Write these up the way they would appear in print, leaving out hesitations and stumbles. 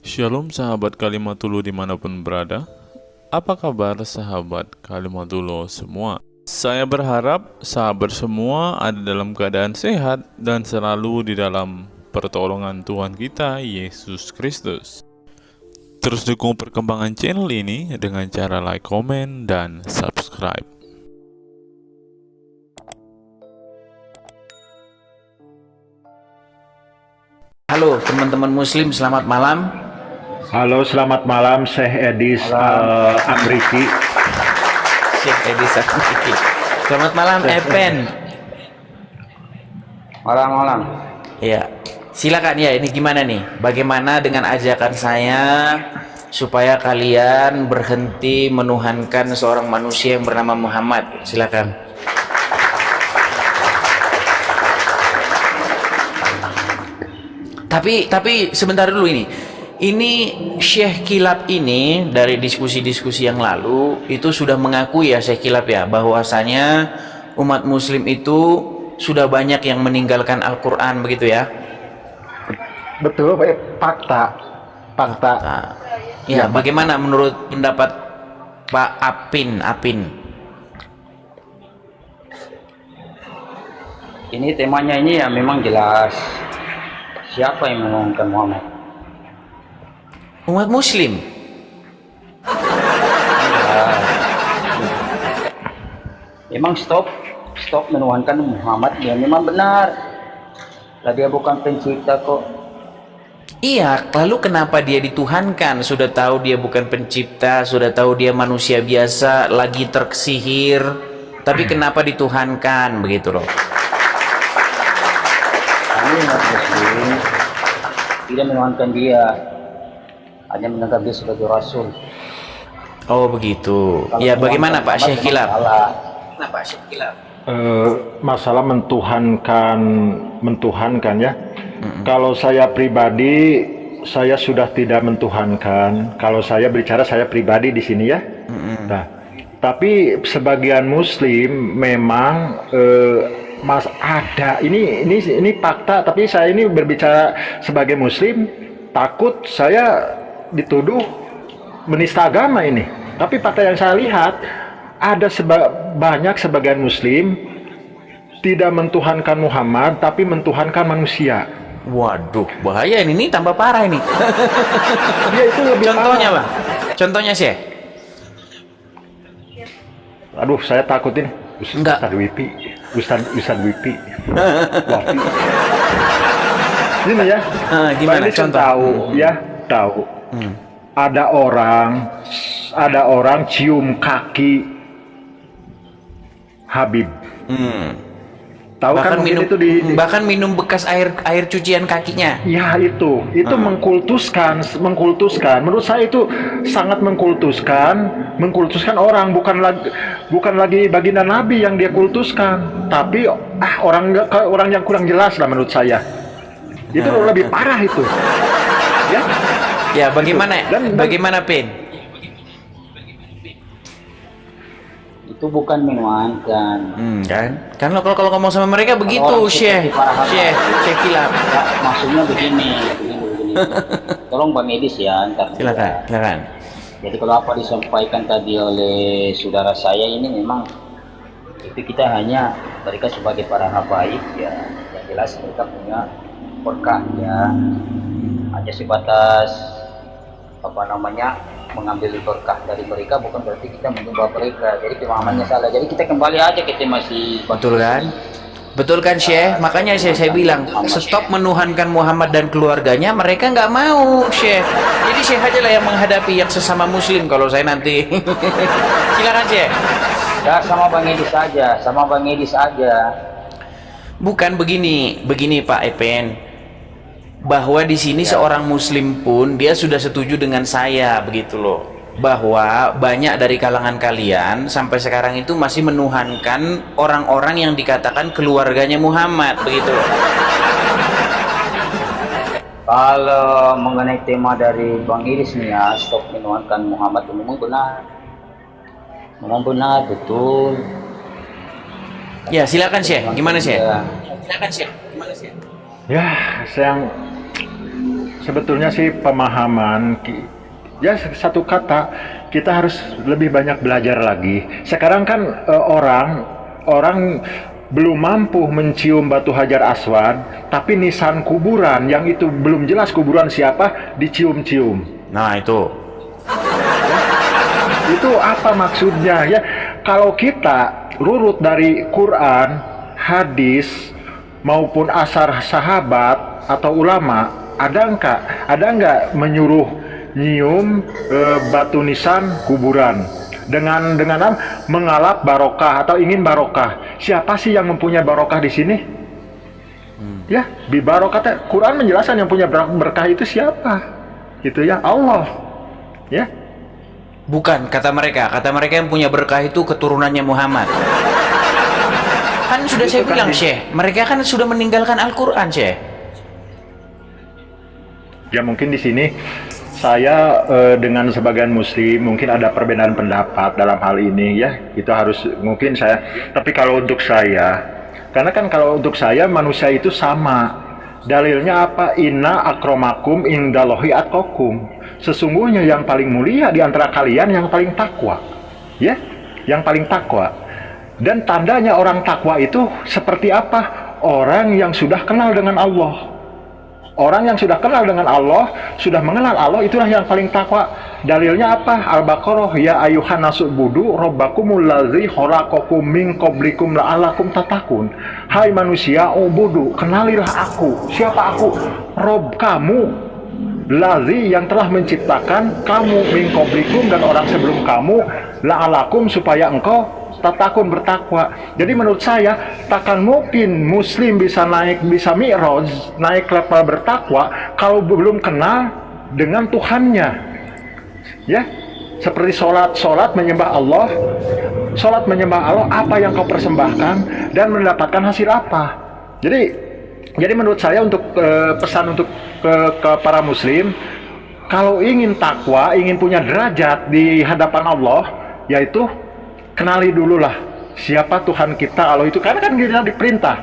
Shalom sahabat Kalimatulu dimanapun berada. Apa kabar sahabat Kalimatulu semua? Saya berharap sahabat semua ada dalam keadaan sehat dan selalu di dalam pertolongan Tuhan kita Yesus Kristus. Terus dukung perkembangan channel ini dengan cara like, komen, dan subscribe. Halo teman-teman muslim, selamat malam. Halo, selamat malam, Syekh Edis Amriki. Syekh Edi Sakiki. Selamat malam Epen. Malam-malam. Ya, silakan ya. Ini gimana nih? Bagaimana dengan ajakan saya supaya kalian berhenti menuhankan seorang manusia yang bernama Muhammad? Silakan. Tapi sebentar dulu ini. Ini Syekh Kilap ini dari diskusi-diskusi yang lalu itu sudah mengakui ya Syekh Kilap ya bahwasanya umat muslim itu sudah banyak yang meninggalkan Al-Quran begitu ya. Betul, fakta. Nah, ya, bagaimana menurut pendapat Pak Apin? Ini temanya ini ya memang jelas. Siapa yang mengumumkan Muhammad? Umat muslim. Memang stop menuhankan Muhammad, ya memang benar. Lah dia bukan pencipta kok. Iya, lalu kenapa dia dituhankan? Sudah tahu dia bukan pencipta, sudah tahu dia manusia biasa, lagi tersihir, tapi kenapa dituhankan begitu loh? Kami umat muslim tidak menuhankan dia, hanya menganggap dia sebagai rasul. Oh begitu. Kalau Ya bagaimana Pak Muhammad Syekh memang Kilap? salah. Nah Pak Syekh Kilap. Masalah mentuhankan ya. Kalau saya pribadi, saya sudah tidak mentuhankan. Kalau saya bicara saya pribadi di sini ya. Nah, tapi sebagian Muslim memang ada ini fakta. Tapi saya ini berbicara sebagai Muslim, takut saya dituduh menista agama ini. Tapi fakta yang saya lihat ada banyak sebagian Muslim tidak mentuhankan Muhammad, tapi mentuhankan manusia. Waduh, bahaya ini tambah parah ini. Ya itu lebih Contohnya parah. Bang? Contohnya sih? Aduh, saya takutin Enggak. Ustadz Wipi. Wafi. Ini ya. Gimana? Pak Edis Contoh. tahu. Ada orang cium kaki Habib. Tahu kan mungkin itu bahkan minum bekas air cucian kakinya. ya itu mengkultuskan. Menurut saya itu sangat mengkultuskan orang, bukan lagi baginda Nabi yang dia kultuskan, tapi orang yang kurang jelas lah menurut saya. Itu lebih parah itu. Ya. Ya, bagaimana? Bagaimana, Pin? Itu bukan menuhankan. Kan kalau ngomong sama mereka begitu, Syekh Kilap. Ya, maksudnya begini. Tolong Bang Edis ya, ntar. Silakan. Jadi kalau apa disampaikan tadi oleh saudara saya ini memang itu kita hanya mereka sebagai para habaib ya, yang jelas mereka punya berkah ya, hanya sebatas mengambil berkah dari mereka, bukan berarti kita menyembah mereka. Jadi pemahamannya salah. Jadi kita kembali aja, kita masih Betul kan Syekh? Makanya saya bilang stop menuhankan Muhammad dan keluarganya. Mereka nggak mau Syekh. Jadi Syekh aja lah yang menghadapi yang sesama muslim kalau saya nanti. Silakan Syekh. ya sama Bang Edis aja. Bukan begini Pak Epen, bahwa di sini seorang muslim pun dia sudah setuju dengan saya begitu loh, bahwa banyak dari kalangan kalian sampai sekarang itu masih menuhankan orang-orang yang dikatakan keluarganya Muhammad begitu loh. Kalau mengenai tema dari Bang Iris nih ya, stop menuhankan Muhammad, memang benar betul. Ya silakan Syekh, gimana Syekh? Ya. Silakan Syekh, gimana Syekh? Ya, sebetulnya sih pemahaman ya satu kata, kita harus lebih banyak belajar lagi. Sekarang kan orang belum mampu mencium batu Hajar Aswad, tapi nisan kuburan yang itu belum jelas kuburan siapa dicium-cium. Nah, itu. Itu apa maksudnya ya? Kalau kita runut dari Quran, hadis maupun asar sahabat atau ulama, ada enggak menyuruh nyium batu nisan kuburan dengan mengalap barokah atau ingin barokah? Siapa sih yang mempunyai barokah di sini? Ya, bi barokah. Quran menjelaskan yang punya berkah itu siapa? Itu ya Allah. Ya. Bukan, kata mereka yang punya berkah itu keturunannya Muhammad. Kan sudah saya bilang, Syekh, mereka kan sudah meninggalkan Al-Quran, Syekh. Ya mungkin di sini saya dengan sebagian muslim mungkin ada perbedaan pendapat dalam hal ini ya. Itu harus mungkin saya. Tapi kalau untuk saya, karena kan kalau untuk saya manusia itu sama. Dalilnya apa? Inna akramakum indallahi atqakum. Sesungguhnya yang paling mulia di antara kalian yang paling takwa. Ya, yang paling takwa. Dan tandanya orang takwa itu seperti apa? Orang yang sudah kenal dengan Allah. Orang yang sudah kenal dengan Allah, sudah mengenal Allah, itulah yang paling takwa. Dalilnya apa? Al-Baqarah, ya ayuhan nasubudu rabbakumul ladzi khalaqakum min qablikum la'allakum tattaqun. Hai manusia, ubudu, kenalilah aku. Siapa aku? Rob kamu, ladzi yang telah menciptakan kamu min qablikum dan orang sebelum kamu, la'allakum supaya engkau tatakun bertakwa. Jadi menurut saya takkan mungkin muslim bisa mi'raj, naik level bertakwa kalau belum kenal dengan Tuhannya. Ya, seperti sholat menyembah Allah, apa yang kau persembahkan dan mendapatkan hasil apa. Jadi menurut saya untuk pesan untuk ke para muslim, kalau ingin takwa, ingin punya derajat di hadapan Allah, yaitu kenali dululah siapa Tuhan kita. Allah itu karena kan kita diperintah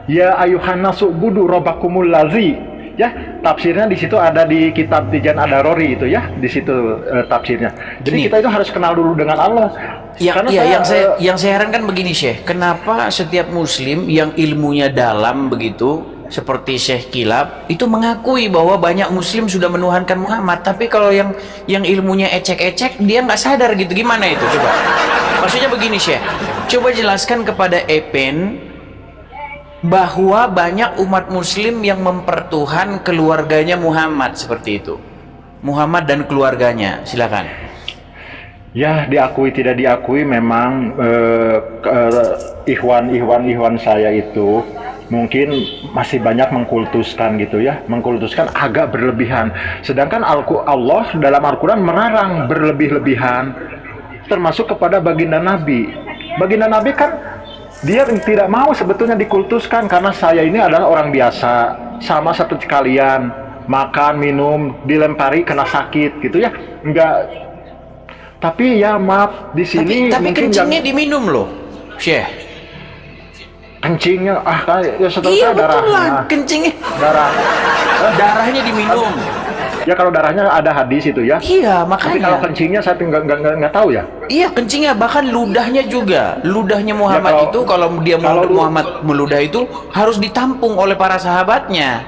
ya ayuhan nasu budu rabbakumul ladzi. Ya, tafsirnya di situ ada di kitab Tijan Ad-Darori itu ya, di situ tafsirnya. Jadi kita itu harus kenal dulu dengan Allah. Yang saya herankan begini, Syekh, kenapa setiap muslim yang ilmunya dalam begitu seperti Syekh Kilab itu mengakui bahwa banyak muslim sudah menuhankan Muhammad, tapi kalau yang ilmunya ecek-ecek dia nggak sadar gitu. Gimana itu coba? Maksudnya begini, Syekh, coba jelaskan kepada Epen bahwa banyak umat muslim yang mempertuhan keluarganya Muhammad seperti itu. Muhammad dan keluarganya, silakan. Ya, diakui tidak diakui memang ikhwan saya itu mungkin masih banyak mengkultuskan gitu ya, mengkultuskan agak berlebihan. Sedangkan Allah dalam Al-Quran melarang berlebih-lebihan, termasuk kepada baginda Nabi. Baginda Nabi kan dia tidak mau sebetulnya dikultuskan, karena saya ini adalah orang biasa, sama seperti kalian, makan, minum, dilempari, kena sakit gitu ya, enggak. Tapi ya maaf di sini tapi mungkin kencingnya diminum loh, Syekh. Kencingnya ya setelah iya darahnya. Betul lah, kencingnya darahnya diminum. Ya kalau darahnya ada hadis itu ya. Iya, makanya. Tapi kalau kencingnya saya nggak tahu ya. Iya, kencingnya, bahkan ludahnya juga. Ludahnya Muhammad itu kalau dia Muhammad meludah itu harus ditampung oleh para sahabatnya.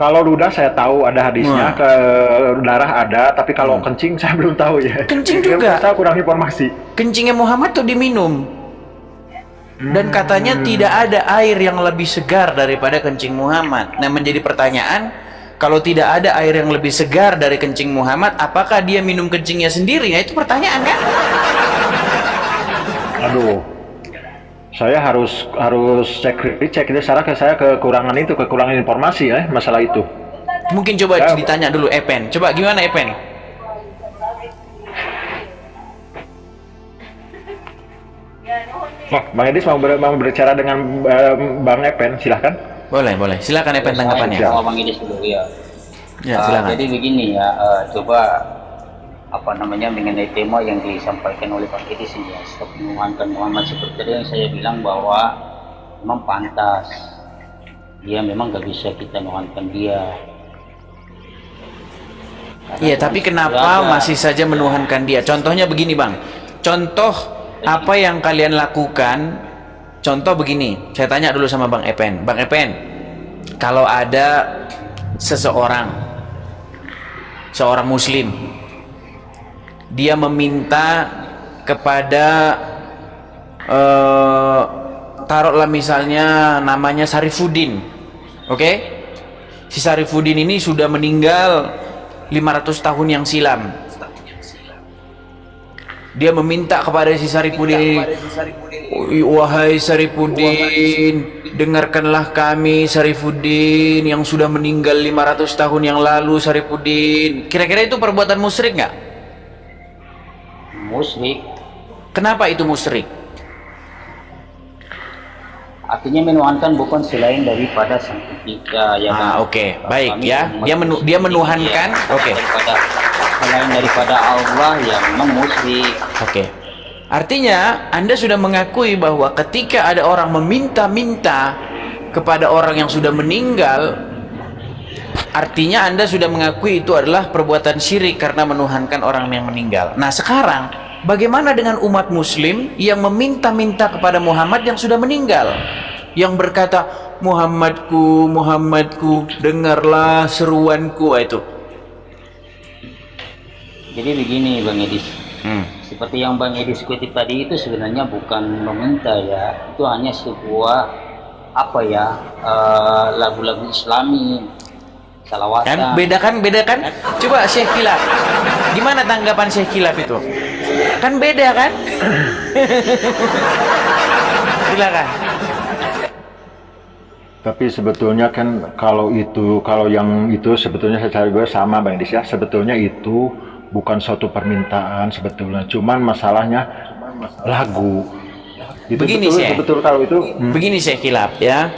Kalau ludah saya tahu ada hadisnya, ke darah ada, tapi kalau kencing saya belum tahu ya. Kencing juga. Saya kurang informasi. Kencingnya Muhammad tuh diminum. Dan katanya tidak ada air yang lebih segar daripada kencing Muhammad. Nah, menjadi pertanyaan, kalau tidak ada air yang lebih segar dari kencing Muhammad, apakah dia minum kencingnya sendiri? Nah, itu pertanyaan kan? Aduh, saya harus cek itu. Saya kekurangan informasi ya masalah itu. Mungkin coba ditanya dulu Epen. Coba gimana Epen? Bang Edis mau berbicara dengan Bang Epen, silahkan. Boleh. Silakan Epen tanggapannya. Sama Bang Idis dulu ya. Ya, silakan. Jadi begini ya, coba mengenai tema yang disampaikan oleh Bang Idis ini ya, stop menuhankan Muhammad, seperti tadi yang saya bilang bahwa memang pantas dia memang gak bisa kita nuhankan dia. Iya, tapi kenapa masih saja menuhankan dia? Contohnya begini, Bang. Contoh apa yang kalian lakukan? Contoh begini. Saya tanya dulu sama Bang Epen. Bang Epen, kalau ada seorang muslim, dia meminta kepada taruhlah misalnya namanya Sarifuddin, oke? Si Sarifuddin ini sudah meninggal 500 tahun yang silam. Dia meminta kepada si Sarifuddin, wahai Sarifuddin, dengarkanlah kami Sarifuddin yang sudah meninggal 500 tahun yang lalu. Sarifuddin, kira-kira itu perbuatan musyrik nggak? Musyrik. Kenapa itu musyrik? Artinya menuhankan bukan selain daripada sang pencipta ya kan? Oke, baik ya. Dia menuhankan, oke. Selain daripada Allah ya memang musyrik. Oke. Artinya Anda sudah mengakui bahwa ketika ada orang meminta-minta kepada orang yang sudah meninggal, artinya Anda sudah mengakui itu adalah perbuatan syirik karena menuhankan orang yang meninggal. Nah, sekarang bagaimana dengan umat muslim yang meminta-minta kepada Muhammad yang sudah meninggal, yang berkata, Muhammadku, Muhammadku, dengarlah seruanku? Itu Jadi begini Bang Edis, seperti yang Bang Edis kutip tadi itu sebenarnya bukan meminta ya, itu hanya sebuah apa ya, lagu-lagu Islami, salawatan. kan beda kan? Coba Syekh Kilap, gimana tanggapan Syekh Kilap itu? Kan beda kan? Silakan. Tapi sebetulnya kan kalau yang itu sebetulnya secara gue sama Bang Edis ya, sebetulnya itu bukan suatu permintaan sebetulnya, cuman masalahnya lagu. Itu begini betul kalau itu. Begini Syekh Kilap ya,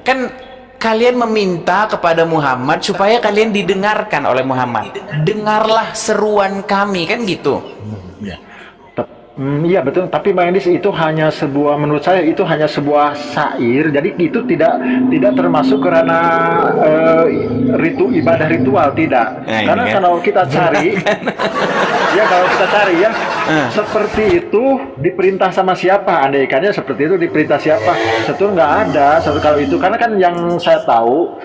kan kalian meminta kepada Muhammad supaya kalian didengarkan oleh Muhammad. Dengarlah seruan kami, kan gitu. Iya betul, tapi Bang Edis itu hanya sebuah, menurut saya itu hanya sebuah syair, jadi itu tidak termasuk karena ibadah ritual, tidak. Karena kalau kita cari ya seperti itu diperintah sama siapa, andaikannya seperti itu diperintah siapa, setul nggak ada kalau itu. Karena kan yang saya tahu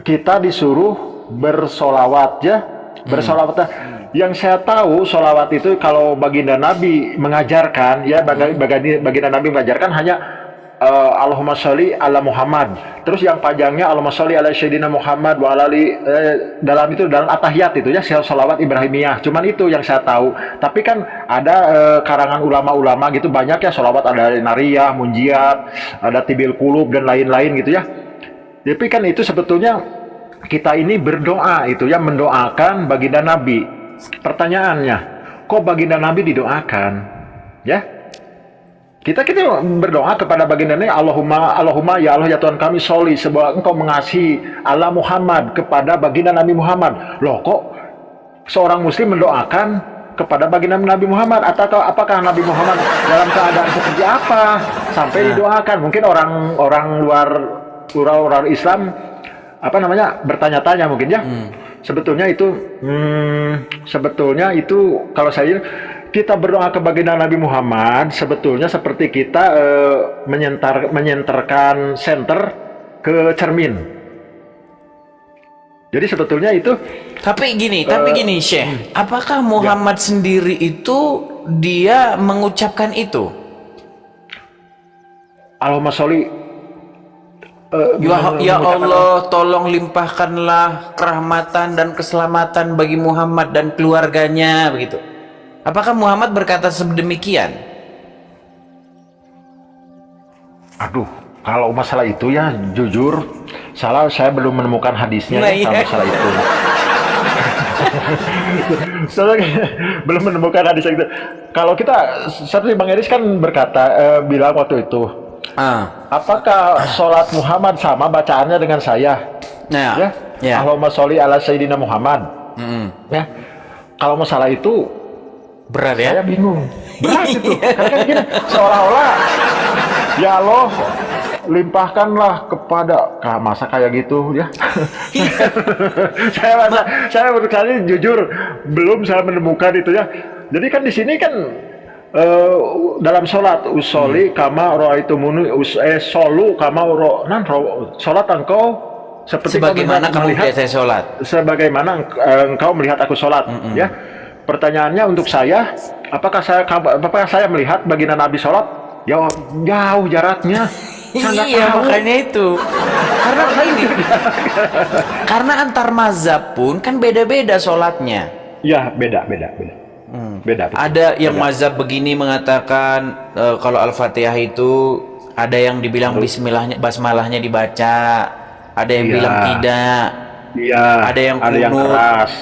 kita disuruh bersolawat ya, bersolawat. Yang saya tahu solawat itu kalau baginda Nabi mengajarkan ya, baginda Nabi mengajarkan hanya Allahumma sholli ala Muhammad. Terus yang panjangnya Allahumma sholli ala Sayyidina Muhammad wa alali, dalam atahiyat itu ya, solawat Ibrahimiyah. Cuman itu yang saya tahu. Tapi kan ada karangan ulama-ulama gitu banyak ya, solawat ada nariyah, munjiat, ada tibil kulub dan lain-lain gitu ya. Tapi kan itu sebetulnya kita ini berdoa itu ya, mendoakan baginda Nabi. Pertanyaannya, kok baginda Nabi didoakan? Ya, kita berdoa kepada baginda Nabi, Allahumma ya Allah ya Tuhan kami, sholli, sebab engkau mengasihi ala Muhammad, kepada baginda Nabi Muhammad. Loh, kok seorang muslim mendoakan kepada baginda Nabi Muhammad? Atau apakah Nabi Muhammad dalam keadaan seperti apa sampai didoakan? Mungkin orang luar Islam bertanya-tanya mungkin ya. Sebetulnya itu kalau saya, kita berdoa ke baginda Nabi Muhammad sebetulnya seperti kita menyenterkan senter ke cermin. Jadi sebetulnya itu. Tapi gini Syekh, apakah Muhammad sendiri itu dia mengucapkan itu? Allahumma sholli. Ya Allah, tolong limpahkanlah kerahmatan dan keselamatan bagi Muhammad dan keluarganya, begitu. Apakah Muhammad berkata sedemikian? Aduh, kalau masalah itu ya jujur, saya belum menemukan hadisnya masalah itu. Soalnya belum menemukan hadisnya itu. Kalau kita, seperti Bang Edis kan berkata, bilang waktu itu, apakah sholat Muhammad sama bacaannya dengan saya? Ya. Allahumma sholli ala Sayyidina Muhammad. Ya. Kalau masalah itu berat ya? Saya bingung. Berat itu. Karena kan gini, seolah-olah ya Allah, limpahkanlah kepada masa kayak gitu ya. saya menurut saya jujur belum saya menemukan itu ya. Jadi kan di sini kan dalam sholat usoli kama roaitumuni solu kama sholat engkau seperti sebagaimana kamu melihat saya sholat, sebagaimana engkau melihat aku sholat ya. Pertanyaannya untuk saya, apakah saya melihat baginda Nabi sholat? Jauh jaraknya. Iya, makanya itu. Karena begini. Karena antar mazhab pun kan beda-beda sholatnya. Ya, beda. Beda. Ada yang mazhab begini mengatakan kalau Al-Fatihah itu ada yang dibilang basmalahnya dibaca, ada yang bilang tidak. Iya. Ada yang kunut,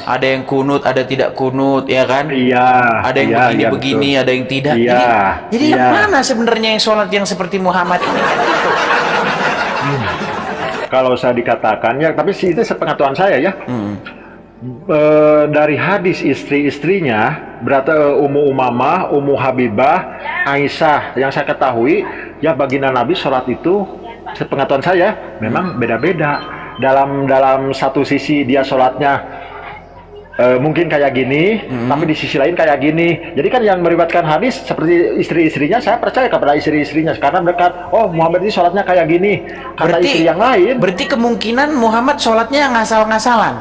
ada yang kunut, ada tidak kunut, ya kan? Iya. Ada yang begini, ada yang tidak. Iya. Jadi yang mana sebenarnya yang sholat yang seperti Muhammad ini kan gitu? Kalau saya dikatakan ya, tapi itu sepengetahuan saya ya. Dari hadis istri-istrinya, berarti Ummu Umamah, Ummu Habibah, Aisyah, yang saya ketahui ya baginda Nabi sholat itu sepengetahuan saya memang beda-beda. Dalam satu sisi dia sholatnya mungkin kayak gini, tapi di sisi lain kayak gini. Jadi kan yang meriwayatkan hadis seperti istri-istrinya, saya percaya kepada istri-istrinya karena mereka, oh Muhammad ini sholatnya kayak gini. Kata istri yang lain. Berarti kemungkinan Muhammad sholatnya ngasal-ngasalan.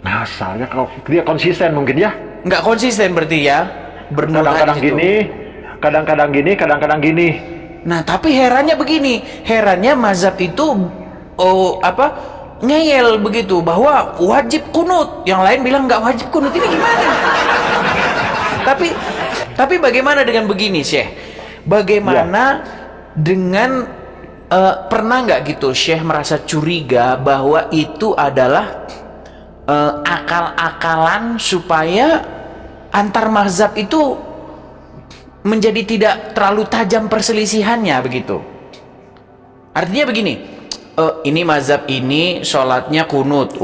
Ngasalnya kalau dia konsisten mungkin ya? Nggak konsisten berarti ya? Kadang-kadang gini, kadang-kadang gini. Nah, tapi herannya begini, herannya mazhab itu ngeyel begitu bahwa wajib kunut, yang lain bilang nggak wajib kunut. Ini gimana? tapi bagaimana dengan begini, Syekh? Bagaimana dengan pernah nggak gitu Syekh merasa curiga bahwa itu adalah akal-akalan supaya antar mazhab itu menjadi tidak terlalu tajam perselisihannya begitu? Artinya begini, ini mazhab ini sholatnya kunut,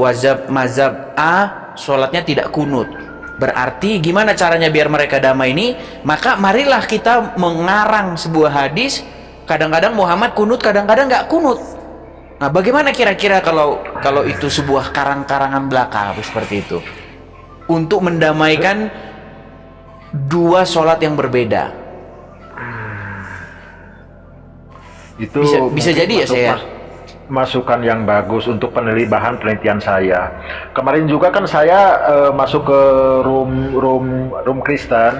mazhab A sholatnya tidak kunut. Berarti gimana caranya biar mereka damai ini? Maka marilah kita mengarang sebuah hadis, kadang-kadang Muhammad kunut, kadang-kadang nggak kunut. Nah, bagaimana kira-kira kalau itu sebuah karang-karangan belaka seperti itu untuk mendamaikan dua sholat yang berbeda? Itu bisa jadi ya saya masukan yang bagus untuk penelitian saya. Kemarin juga kan saya masuk ke room Kristen.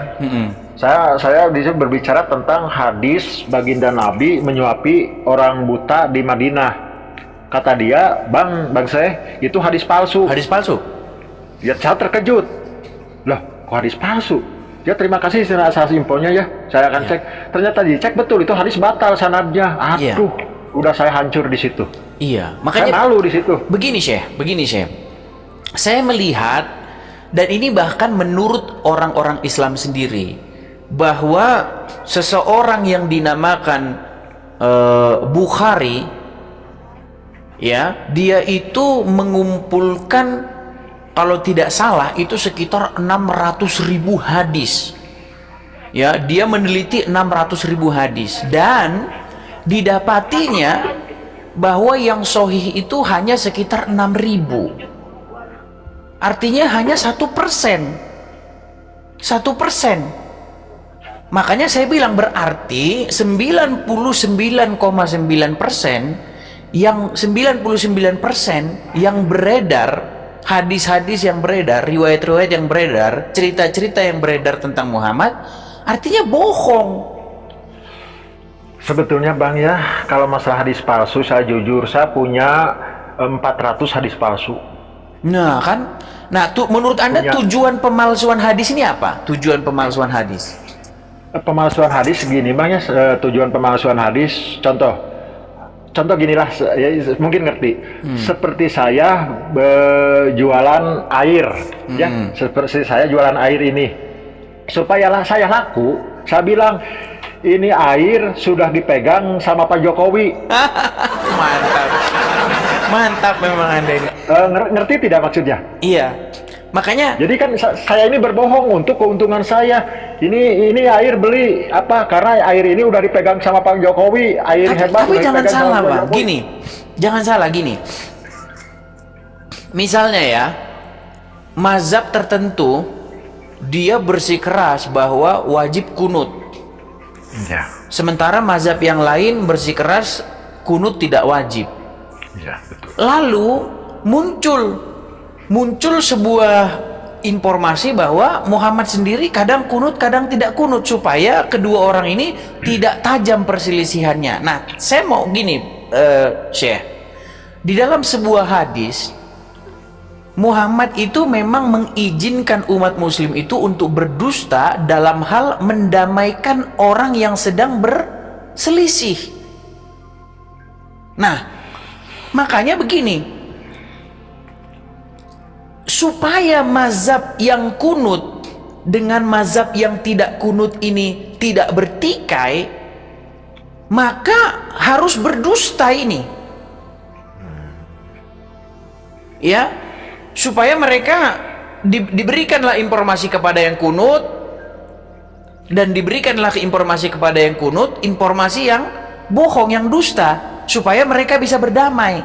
Saya di situ berbicara tentang hadis baginda Nabi menyuapi orang buta di Madinah. Kata dia, bang saya itu hadis palsu. Hadis palsu? Ya, saya terkejut. Loh, kok hadis palsu? Ya, terima kasih atas infonya ya. Saya akan cek. Ternyata dicek betul itu hadis batal sanadnya. Aduh, udah saya hancur di situ. Iya, makanya saya malu di situ. Begini Syekh. Saya melihat, dan ini bahkan menurut orang-orang Islam sendiri, bahwa seseorang yang dinamakan Bukhari, ya, dia itu mengumpulkan, kalau tidak salah itu sekitar 600.000 hadis. Ya, dia meneliti 600.000 hadis dan didapatinya bahwa yang sahih itu hanya sekitar 6.000. Artinya hanya 1%. Makanya saya bilang berarti 99,9%, yang 99% yang beredar, hadis-hadis yang beredar, riwayat-riwayat yang beredar, cerita-cerita yang beredar tentang Muhammad, artinya bohong. Sebetulnya Bang ya, kalau masalah hadis palsu, saya jujur, saya punya 400 hadis palsu. Nah kan, menurut Anda tujuan pemalsuan hadis ini apa? Tujuan pemalsuan hadis? Pemalsuan hadis segini Bang ya, tujuan pemalsuan hadis, contoh ginilah, ya, mungkin ngerti. Seperti saya jualan air, ya, seperti saya jualan air ini, supaya saya laku, saya bilang ini air sudah dipegang sama Pak Jokowi. Mantap. Mantap memang Anda ini. Ngerti tidak maksudnya? Iya. Makanya Jadi kan saya ini berbohong untuk keuntungan saya. Ini air beli apa? Karena air ini udah dipegang sama Pak Jokowi. Air hebat. tapi udah jangan dipegang sama salah, Pak Bang. Jokowi. Gini. Jangan salah gini. Misalnya ya, mazhab tertentu dia bersikeras bahwa wajib kunut. Ya, Sementara mazhab yang lain bersikeras kunut tidak wajib. ya betul. Lalu muncul sebuah informasi bahwa Muhammad sendiri kadang kunut kadang tidak kunut, supaya kedua orang ini tidak tajam perselisihannya. Nah, saya mau gini, Syekh, di dalam sebuah hadis Muhammad itu memang mengizinkan umat muslim itu untuk berdusta dalam hal mendamaikan orang yang sedang berselisih. Nah, makanya begini, supaya mazhab yang kunut dengan mazhab yang tidak kunut ini tidak bertikai, maka harus berdusta ini, ya, supaya mereka diberikanlah informasi kepada yang kunut dan diberikanlah informasi kepada yang kunut informasi yang bohong, yang dusta, supaya mereka bisa berdamai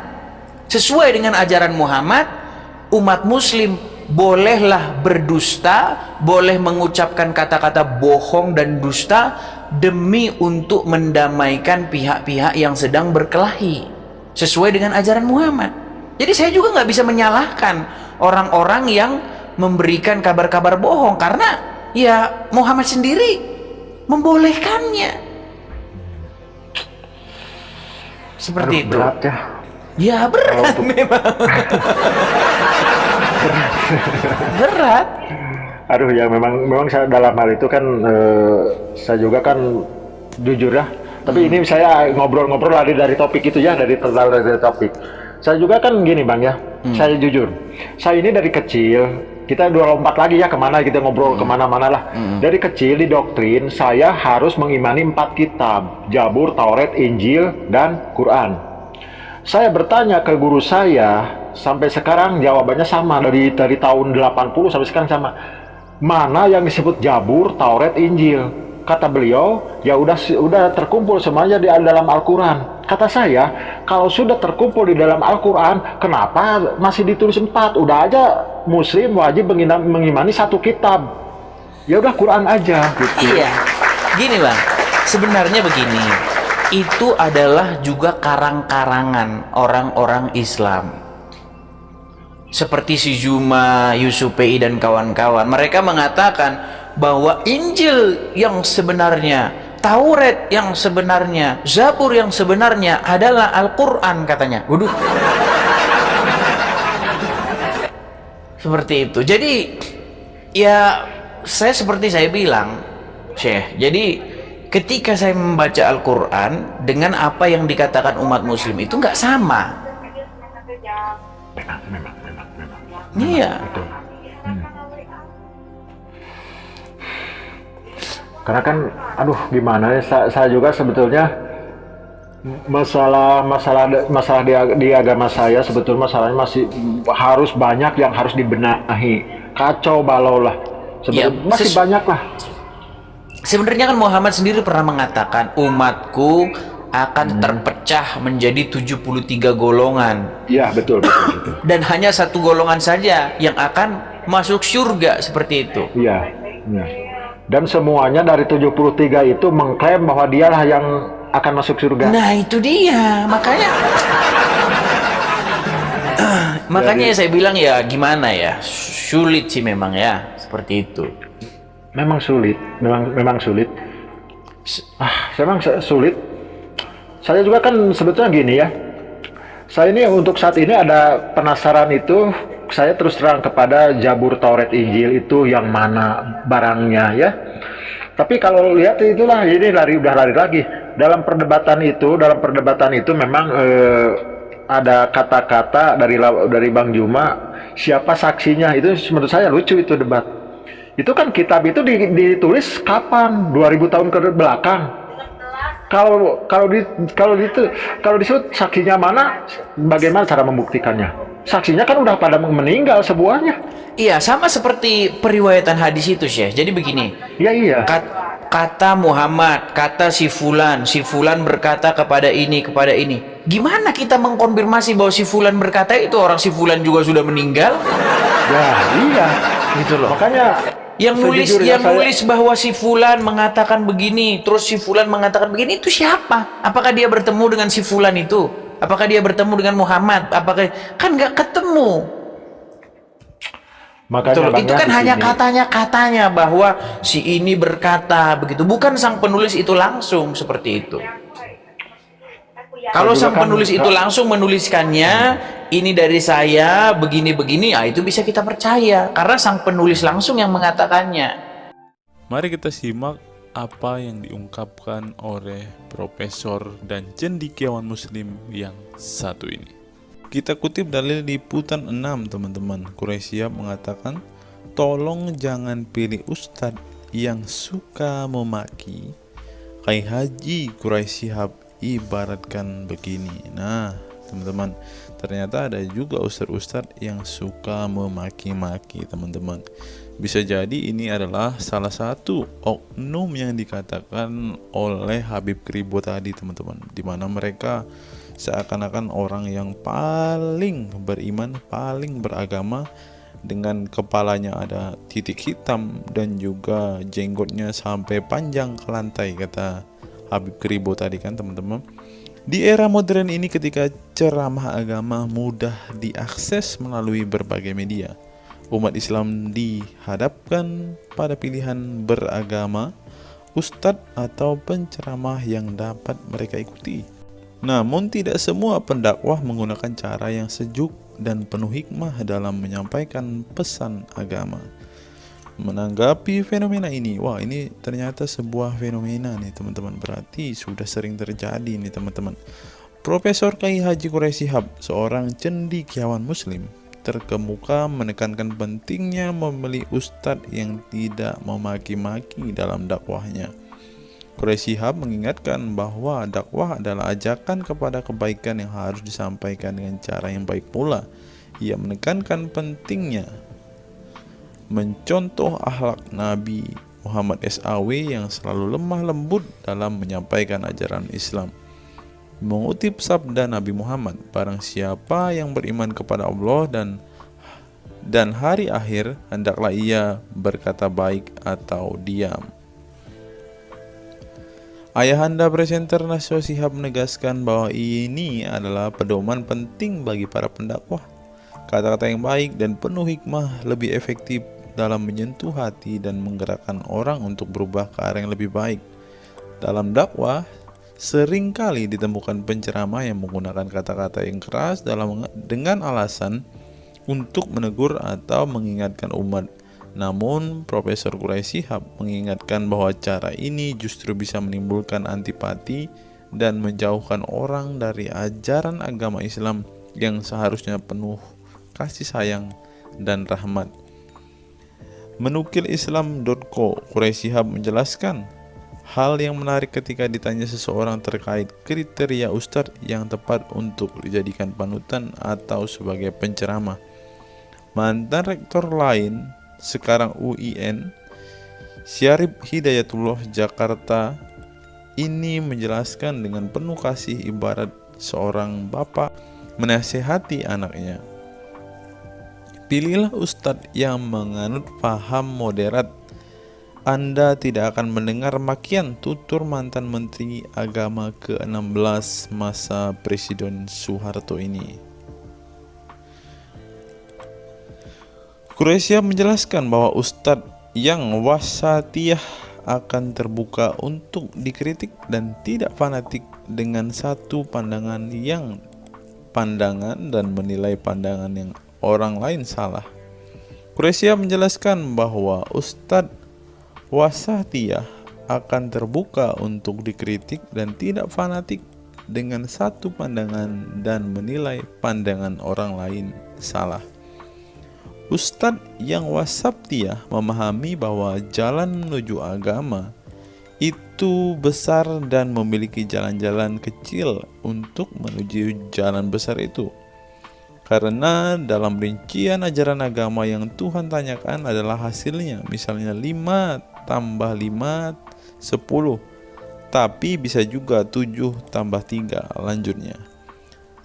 sesuai dengan ajaran Muhammad. Umat muslim bolehlah berdusta, boleh mengucapkan kata-kata bohong dan dusta demi untuk mendamaikan pihak-pihak yang sedang berkelahi sesuai dengan ajaran Muhammad. Jadi saya juga nggak bisa menyalahkan orang-orang yang memberikan kabar-kabar bohong, karena ya Muhammad sendiri membolehkannya. Seperti itu. Berat ya. Ya berat memang. Berat. Aduh ya, memang saya dalam hal itu kan saya juga kan jujur ya. Tapi ini saya ngobrol-ngobrol lari dari topik itu ya, dari topik. Saya juga kan gini Bang ya, saya jujur. Saya ini dari kecil, kita dua lompat lagi ya kemana kita ngobrol kemana-mana lah. Dari kecil di doktrin saya harus mengimani 4 kitab, Jabur, Taurat, Injil, dan Quran. Saya bertanya ke guru saya, sampai sekarang jawabannya sama, dari tahun 80 sampai sekarang sama. Mana yang disebut Jabur, Taurat, Injil? Kata beliau, ya udah terkumpul semuanya di dalam Al-Quran. Kata saya, kalau sudah terkumpul di dalam Al-Quran, kenapa masih ditulis 4? Udah aja Muslim wajib mengimani 1 kitab. Ya udah Quran aja. Gitu. Iya, gini Bang, sebenarnya begini, itu adalah juga karang-karangan orang-orang Islam. Seperti si Zuma, Yusupei dan kawan-kawan, mereka mengatakan bahwa Injil yang sebenarnya, Taurat yang sebenarnya, Zabur yang sebenarnya adalah Al-Quran katanya. Waduh. Seperti itu. Jadi ya seperti saya bilang, Syekh, jadi ketika saya membaca Al-Quran dengan apa yang dikatakan umat muslim itu nggak sama. Memang. Iya. Betul. Karena kan, aduh gimana ya, saya juga sebetulnya masalah di agama saya sebetulnya masalahnya masih harus banyak yang harus dibenahi. Kacau balau lah. Sebetulnya Ya, masih banyak lah. Sebenarnya kan Muhammad sendiri pernah mengatakan umatku akan terpecah menjadi 73 golongan. Iya, betul. Dan hanya 1 golongan saja yang akan masuk surga, seperti itu. Iya. Dan semuanya dari 73 itu mengklaim bahwa dialah yang akan masuk surga. Nah itu dia, makanya saya bilang ya gimana ya, sulit sih memang ya, seperti itu. Memang sulit. Memang sulit. Saya juga kan sebetulnya gini ya. Saya ini untuk saat ini ada penasaran itu, saya terus terang kepada Jabur, Taurat, Injil itu yang mana barangnya ya. Tapi kalau lihat itulah, ini udah lari lagi. Dalam perdebatan itu memang ada kata-kata dari Bang Juma, siapa saksinya, itu menurut saya lucu itu debat. Itu kan kitab itu ditulis kapan? 2000 tahun ke belakang. kalau disebut saksinya mana, bagaimana cara membuktikannya? Saksinya kan udah pada meninggal semuanya. Iya, sama seperti periwayatan hadis itu, Syekh. Jadi begini, Iya. kata Muhammad, kata si Fulan berkata kepada ini. Gimana kita mengkonfirmasi bahwa si Fulan berkata itu, orang si Fulan juga sudah meninggal? Ya, iya. Gitu loh. Makanya Yang nulis bahwa si Fulan mengatakan begini, terus si Fulan mengatakan begini, itu siapa? Apakah dia bertemu dengan si Fulan itu? Apakah dia bertemu dengan Muhammad? Apakah kan nggak ketemu? makanya Itu kan hanya katanya bahwa si ini berkata begitu, bukan sang penulis itu langsung seperti itu. Kalau sang penulis itu langsung menuliskannya, ini dari saya begini-begini, itu bisa kita percaya karena sang penulis langsung yang mengatakannya. Mari kita simak apa yang diungkapkan oleh Profesor dan cendekiawan Muslim yang satu ini. Kita kutip dalil liputan 6, teman-teman. Quraisy Shihab mengatakan, tolong jangan pilih ustadz yang suka memaki. Kiai Haji Quraisy Shihab ibaratkan begini. Nah, teman-teman, ternyata ada juga ustadz-ustadz yang suka memaki-maki, teman-teman. Bisa jadi ini adalah salah satu oknum yang dikatakan oleh Habib Kribo tadi, teman-teman, di mana mereka seakan-akan orang yang paling beriman, paling beragama, dengan kepalanya ada titik hitam dan juga jenggotnya sampai panjang ke lantai, kata Habib Kribo tadi kan, teman-teman. Di era modern ini, ketika ceramah agama mudah diakses melalui berbagai media, umat Islam dihadapkan pada pilihan beragama, ustadz atau penceramah yang dapat mereka ikuti. Namun tidak semua pendakwah menggunakan cara yang sejuk dan penuh hikmah dalam menyampaikan pesan agama. Menanggapi fenomena ini, wah, ini ternyata sebuah fenomena nih, teman-teman. Berarti sudah sering terjadi nih, teman-teman. Profesor Kiai Haji Quraisy Shihab, seorang cendekiawan Muslim, terkemuka menekankan pentingnya memilih ustadz yang tidak memaki-maki dalam dakwahnya. Quraisy Shihab mengingatkan bahwa dakwah adalah ajakan kepada kebaikan yang harus disampaikan dengan cara yang baik pula. Ia menekankan pentingnya mencontoh akhlak Nabi Muhammad SAW yang selalu lemah lembut dalam menyampaikan ajaran Islam. Mengutip sabda Nabi Muhammad, barang siapa yang beriman kepada Allah dan hari akhir, hendaklah ia berkata baik atau diam. Ayahanda presenter Nasyo Shihab menegaskan bahwa ini adalah pedoman penting bagi para pendakwah. Kata-kata yang baik dan penuh hikmah lebih efektif dalam menyentuh hati dan menggerakkan orang untuk berubah ke arah yang lebih baik. Dalam dakwah, seringkali ditemukan penceramah yang menggunakan kata-kata yang keras dengan alasan untuk menegur atau mengingatkan umat. Namun, Profesor Quraisy Shihab mengingatkan bahwa cara ini justru bisa menimbulkan antipati dan menjauhkan orang dari ajaran agama Islam yang seharusnya penuh kasih sayang dan rahmat. Menukil Islam.co, Quraisy Shihab menjelaskan hal yang menarik ketika ditanya seseorang terkait kriteria ustadz yang tepat untuk dijadikan panutan atau sebagai penceramah. Mantan rektor lain, sekarang UIN, Syarif Hidayatullah Jakarta, ini menjelaskan dengan penuh kasih ibarat seorang bapak menasihati anaknya. Pilihlah ustadz yang menganut paham moderat. Anda tidak akan mendengar makian, tutur mantan Menteri Agama ke-16 masa Presiden Soeharto ini. Quraisy Shihab menjelaskan bahwa ustadz yang wasatiyah akan terbuka untuk dikritik dan tidak fanatik dengan satu pandangan dan menilai pandangan yang orang lain salah. Quraisy Shihab menjelaskan bahwa ustadz wasatiyah akan terbuka untuk dikritik dan tidak fanatik dengan satu pandangan dan menilai pandangan orang lain salah. Ustadz yang wasatiyah memahami bahwa jalan menuju agama itu begitu besar dan memiliki jalan-jalan kecil untuk menuju jalan besar itu. Karena dalam rincian ajaran agama yang Tuhan tanyakan adalah hasilnya, misalnya 5 tambah 5, 10, tapi bisa juga 7 tambah 3, lanjutnya.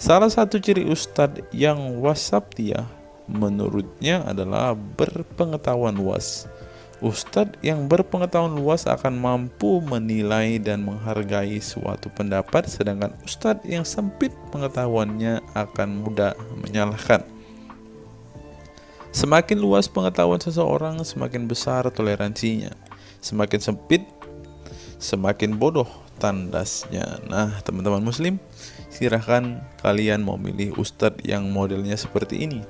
Salah satu ciri ustadz yang wasatiyah menurutnya adalah berpengetahuan luas. Ustadz yang berpengetahuan luas akan mampu menilai dan menghargai suatu pendapat, sedangkan ustadz yang sempit pengetahuannya akan mudah menyalahkan. Semakin luas pengetahuan seseorang, semakin besar toleransinya. Semakin sempit, semakin bodoh tandasnya. Nah, teman-teman muslim, silahkan kalian mau milih ustadz yang modelnya seperti ini.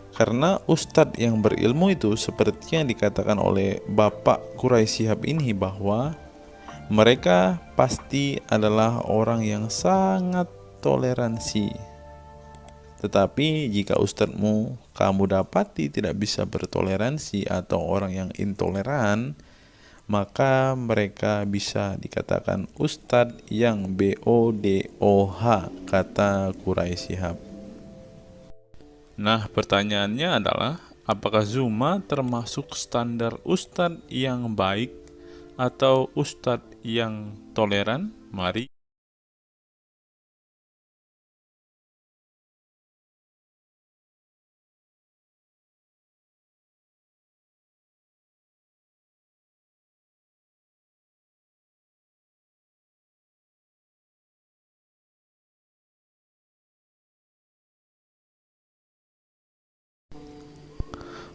Karena ustadz yang berilmu itu seperti yang dikatakan oleh Bapak Quraisy Shihab ini, bahwa mereka pasti adalah orang yang sangat toleransi. Tetapi jika ustadzmu kamu dapati tidak bisa bertoleransi atau orang yang intoleran, maka mereka bisa dikatakan ustadz yang BODOH, kata Quraisy Shihab. Nah, pertanyaannya adalah, apakah Zuma termasuk standar ustadz yang baik atau ustadz yang toleran? Mari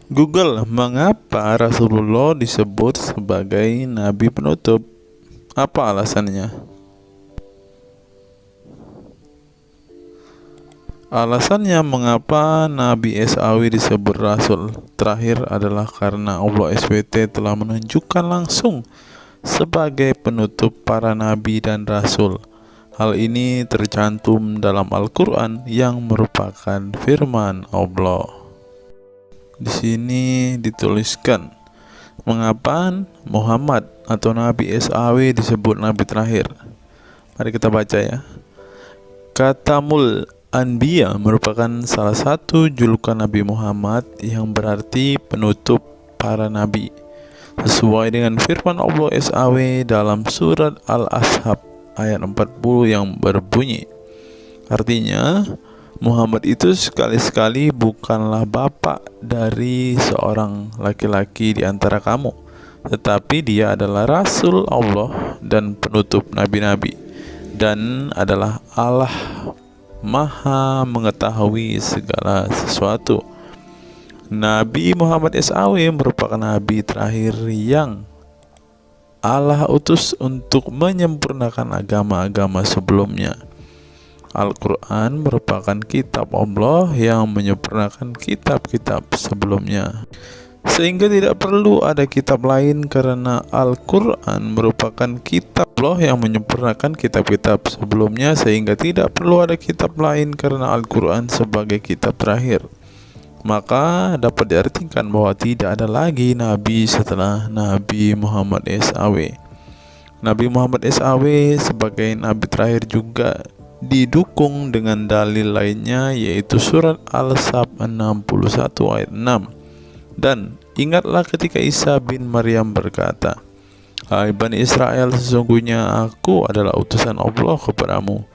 Google, mengapa Rasulullah disebut sebagai nabi penutup? Apa alasannya? Alasannya mengapa Nabi SAW disebut Rasul terakhir adalah karena Allah SWT telah menunjukkan langsung sebagai penutup para nabi dan rasul. Hal ini tercantum dalam Al-Quran yang merupakan firman Allah. Di sini dituliskan, mengapa Muhammad atau Nabi SAW disebut Nabi terakhir? Mari kita baca ya. Katamul Anbiya merupakan salah satu julukan Nabi Muhammad yang berarti penutup para nabi, sesuai dengan firman Allah SAW dalam surat Al-Ashab ayat 40 yang berbunyi, artinya Muhammad itu sekali-sekali bukanlah bapak dari seorang laki-laki di antara kamu, tetapi dia adalah Rasul Allah dan penutup nabi-nabi, dan adalah Allah Maha mengetahui segala sesuatu. Nabi Muhammad SAW merupakan nabi terakhir yang Allah utus untuk menyempurnakan agama-agama sebelumnya. Al-Quran merupakan kitab Allah yang menyempurnakan kitab-kitab sebelumnya, sehingga tidak perlu ada kitab lain karena Al-Quran merupakan kitab Allah yang menyempurnakan kitab-kitab sebelumnya, sehingga tidak perlu ada kitab lain karena Al-Quran sebagai kitab terakhir. Maka dapat diartikan bahwa tidak ada lagi nabi setelah Nabi Muhammad SAW. Nabi Muhammad SAW sebagai nabi terakhir juga didukung dengan dalil lainnya, yaitu surat Al-Sab 61 ayat 6. Dan ingatlah ketika Isa bin Maryam berkata, "Hai Bani Israel, sesungguhnya aku adalah utusan Allah kepadamu,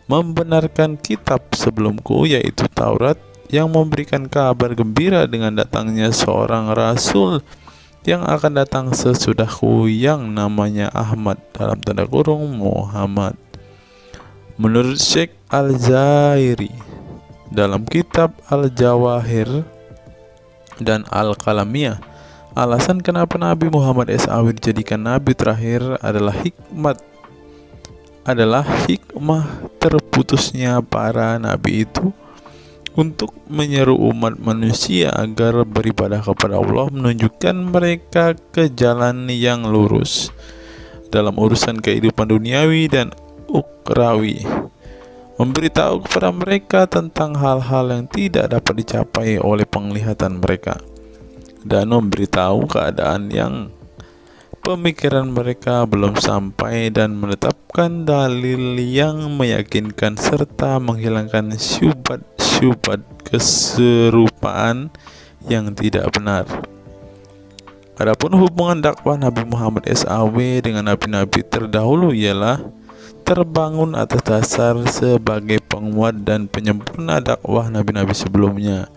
membenarkan kitab sebelumku, yaitu Taurat, yang memberikan kabar gembira dengan datangnya seorang Rasul yang akan datang sesudahku, yang namanya Ahmad, dalam tanda kurung Muhammad." Menurut Syekh Al-Zairi dalam kitab Al-Jawahir dan Al-Kalamiyah, alasan kenapa Nabi Muhammad SAW dijadikan nabi terakhir adalah hikmah terputusnya para nabi itu untuk menyeru umat manusia agar beribadah kepada Allah, menunjukkan mereka ke jalan yang lurus dalam urusan kehidupan duniawi dan ukrawi, memberitahu kepada mereka tentang hal-hal yang tidak dapat dicapai oleh penglihatan mereka, dan memberitahu keadaan yang pemikiran mereka belum sampai dan menetapkan dalil yang meyakinkan serta menghilangkan syubhat-syubhat keserupaan yang tidak benar. Adapun hubungan dakwah Nabi Muhammad SAW dengan nabi-nabi terdahulu ialah terbangun atas dasar sebagai penguat dan penyempurna dakwah nabi-nabi sebelumnya.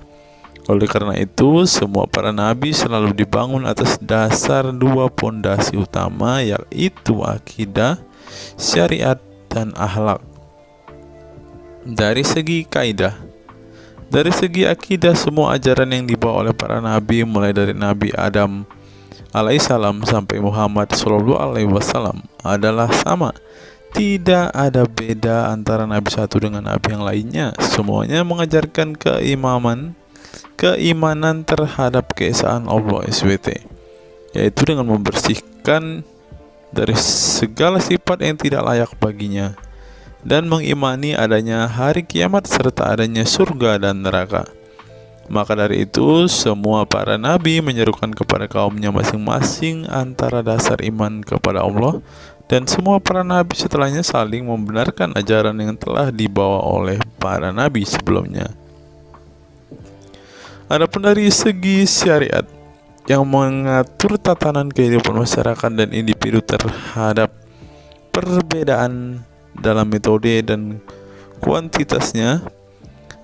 Oleh karena itu, semua para nabi selalu dibangun atas dasar dua pondasi utama, yaitu akidah, syariat, dan akhlak. Dari segi kaidah, dari segi akidah, semua ajaran yang dibawa oleh para nabi, mulai dari Nabi Adam alaihissalam sampai Muhammad SAW, adalah sama. Tidak ada beda antara nabi satu dengan nabi yang lainnya. Semuanya mengajarkan keimanan terhadap keesaan Allah SWT, yaitu dengan membersihkan dari segala sifat yang tidak layak baginya, dan mengimani adanya hari kiamat serta adanya surga dan neraka. Maka dari itu, semua para nabi menyerukan kepada kaumnya masing-masing antara dasar iman kepada Allah, dan semua para nabi setelahnya saling membenarkan ajaran yang telah dibawa oleh para nabi sebelumnya. Adapun dari segi syariat yang mengatur tatanan kehidupan masyarakat dan individu terhadap perbedaan dalam metode dan kuantitasnya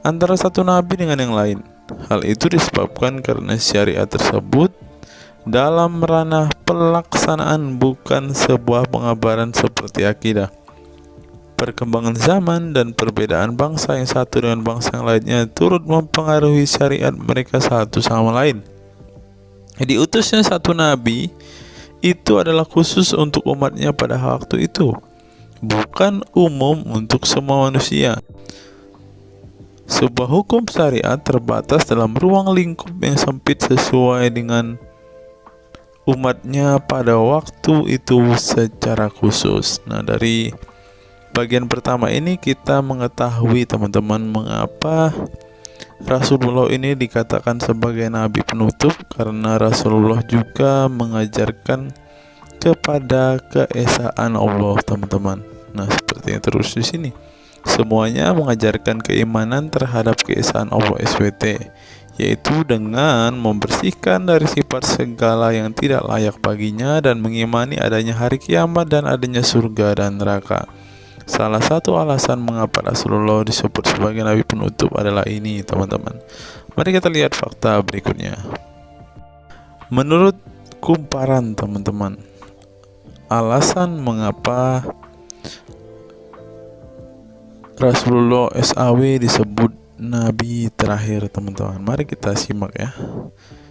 antara satu nabi dengan yang lain. Hal itu disebabkan karena syariat tersebut dalam ranah pelaksanaan, bukan sebuah pengabaran seperti akidah. Perkembangan zaman dan perbedaan bangsa yang satu dengan bangsa yang lainnya turut mempengaruhi syariat mereka satu sama lain. Diutusnya satu nabi itu adalah khusus untuk umatnya pada waktu itu, bukan umum untuk semua manusia. Sebuah hukum syariat terbatas dalam ruang lingkup yang sempit sesuai dengan umatnya pada waktu itu secara khusus. Nah, dari bagian pertama ini kita mengetahui teman-teman mengapa Rasulullah ini dikatakan sebagai nabi penutup, karena Rasulullah juga mengajarkan kepada keesaan Allah, teman-teman. Nah, seperti yang terus di sini. Semuanya mengajarkan keimanan terhadap keesaan Allah SWT, yaitu dengan membersihkan dari sifat segala yang tidak layak baginya dan mengimani adanya hari kiamat dan adanya surga dan neraka. Salah satu alasan mengapa Rasulullah disebut sebagai nabi penutup adalah ini, teman-teman. Mari kita lihat fakta berikutnya. Menurut kumparan, teman-teman, alasan mengapa Rasulullah SAW disebut nabi terakhir, teman-teman. Mari kita simak ya.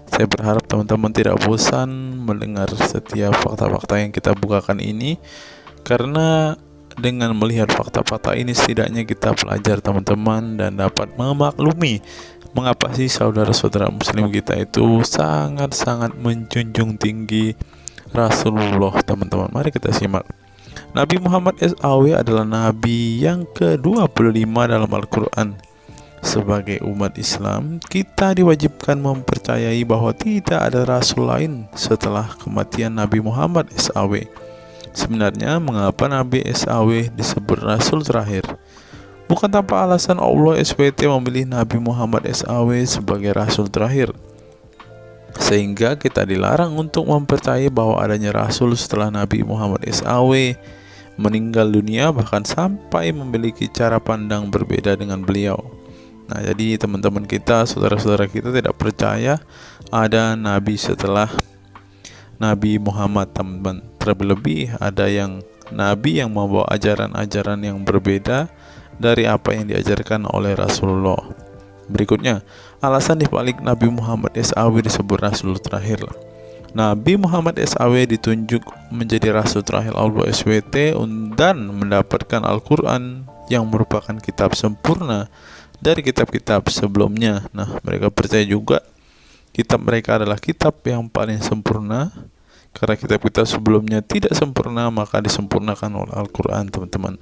Saya berharap teman-teman tidak bosan mendengar setiap fakta-fakta yang kita bukakan ini, karena dengan melihat fakta-fakta ini setidaknya kita belajar, teman-teman, dan dapat memaklumi mengapa sih saudara-saudara muslim kita itu sangat-sangat menjunjung tinggi Rasulullah, teman-teman. Mari kita simak. Nabi Muhammad SAW adalah nabi yang ke-25 dalam Al-Quran. Sebagai umat Islam, kita diwajibkan mempercayai bahwa tidak ada rasul lain setelah kematian Nabi Muhammad SAW. Sebenarnya, mengapa Nabi SAW disebut rasul terakhir? Bukan tanpa alasan Allah SWT memilih Nabi Muhammad SAW sebagai rasul terakhir, sehingga kita dilarang untuk mempercayai bahwa adanya rasul setelah Nabi Muhammad SAW meninggal dunia, bahkan sampai memiliki cara pandang berbeda dengan beliau. Nah, jadi teman-teman kita, saudara-saudara kita tidak percaya ada nabi setelah Nabi Muhammad, teman-teman. Terlebih ada yang nabi yang membawa ajaran-ajaran yang berbeda dari apa yang diajarkan oleh Rasulullah. Berikutnya, alasan dibalik Nabi Muhammad SAW disebut rasul terakhir. Nabi Muhammad SAW ditunjuk menjadi rasul terakhir Allah SWT dan mendapatkan Al-Quran yang merupakan kitab sempurna dari kitab-kitab sebelumnya. Nah, mereka percaya juga kitab mereka adalah kitab yang paling sempurna, karena kitab-kitab sebelumnya tidak sempurna, maka disempurnakan oleh Al-Quran, teman-teman.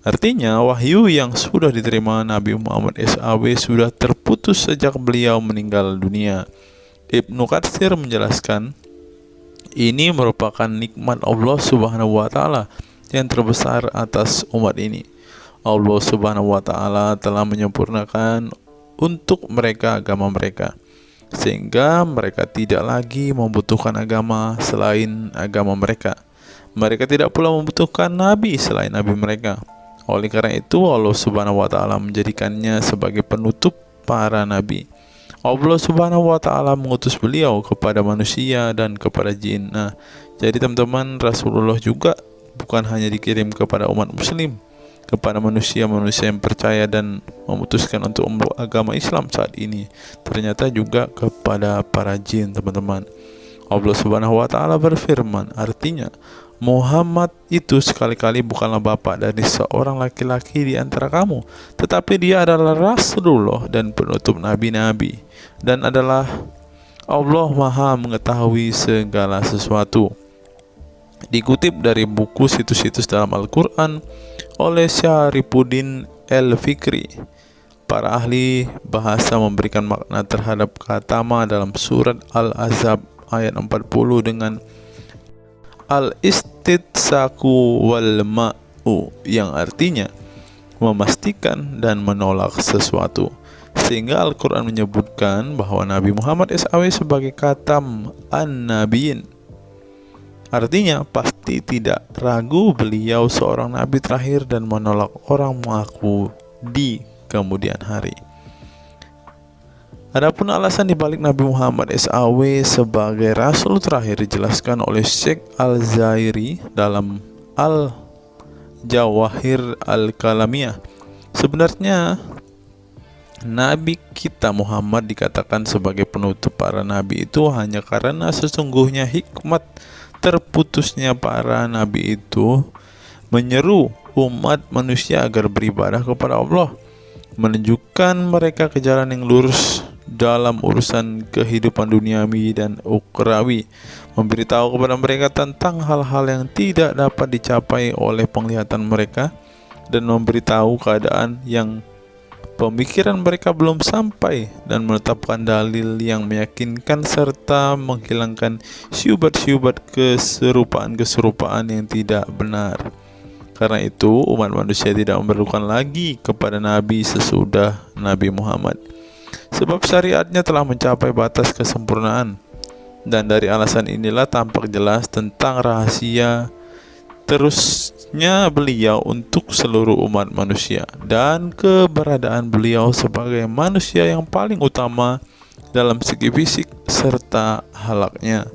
Artinya, wahyu yang sudah diterima Nabi Muhammad SAW sudah terputus sejak beliau meninggal dunia. Ibnu Katsir menjelaskan, Ini merupakan nikmat Allah Subhanahu wa taala yang terbesar atas umat ini. Allah Subhanahu wa taala telah menyempurnakan untuk mereka agama mereka, sehingga mereka tidak lagi membutuhkan agama selain agama mereka. Mereka tidak pula membutuhkan nabi selain nabi mereka. Oleh karena itu, Allah Subhanahu wa taala menjadikannya sebagai penutup para nabi. Allah Subhanahu wa taala mengutus beliau kepada manusia dan kepada jin. Nah, jadi teman-teman, Rasulullah juga bukan hanya dikirim kepada umat muslim, kepada manusia-manusia yang percaya dan memutuskan untuk memeluk agama Islam saat ini, ternyata juga kepada para jin, teman-teman. Allah Subhanahu wa taala berfirman, artinya Muhammad itu sekali-kali bukanlah bapak dari seorang laki-laki di antara kamu, tetapi dia adalah Rasulullah dan penutup nabi-nabi, dan adalah Allah Maha mengetahui segala sesuatu. Dikutip dari buku situs-situs dalam Al-Quran oleh Syarifuddin Al-Fikri, para ahli bahasa memberikan makna terhadap kata ma dalam surat Al-Ahzab ayat 40 dengan al-istitsaku wal ma'u, yang artinya memastikan dan menolak sesuatu, sehingga Al-Quran menyebutkan bahwa Nabi Muhammad SAW sebagai khatam an-nabiyyin, artinya pasti tidak ragu beliau seorang nabi terakhir dan menolak orang mengaku di kemudian hari. Adapun alasan dibalik Nabi Muhammad SAW sebagai Rasul terakhir dijelaskan oleh Syekh Al-Zairi dalam Al-Jawahir Al-Kalamiyah. Sebenarnya Nabi kita Muhammad dikatakan sebagai penutup para nabi itu hanya karena sesungguhnya hikmat terputusnya para nabi itu menyeru umat manusia agar beribadah kepada Allah, menunjukkan mereka ke jalan yang lurus dalam urusan kehidupan duniawi dan ukhrawi, memberitahu kepada mereka tentang hal-hal yang tidak dapat dicapai oleh penglihatan mereka, dan memberitahu keadaan yang pemikiran mereka belum sampai, dan menetapkan dalil yang meyakinkan serta menghilangkan syubhat-syubhat keserupaan-keserupaan yang tidak benar. Karena itu, umat manusia tidak memerlukan lagi kepada nabi sesudah Nabi Muhammad, sebab syariatnya telah mencapai batas kesempurnaan. Dan dari alasan inilah tampak jelas tentang rahasia terusnya beliau untuk seluruh umat manusia, dan keberadaan beliau sebagai manusia yang paling utama dalam segi fisik serta halaknya.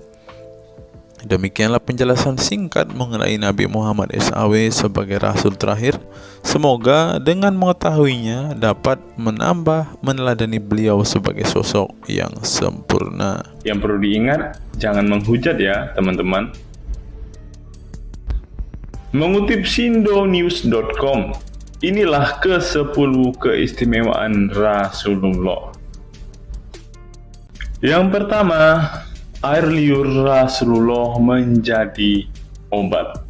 Demikianlah penjelasan singkat mengenai Nabi Muhammad SAW sebagai Rasul terakhir. Semoga dengan mengetahuinya dapat menambah meneladani beliau sebagai sosok yang sempurna. Yang perlu diingat, jangan menghujat ya teman-teman. Mengutip sindonews.com, inilah ke-10 keistimewaan Rasulullah. Yang pertama, air liur Rasulullah menjadi obat.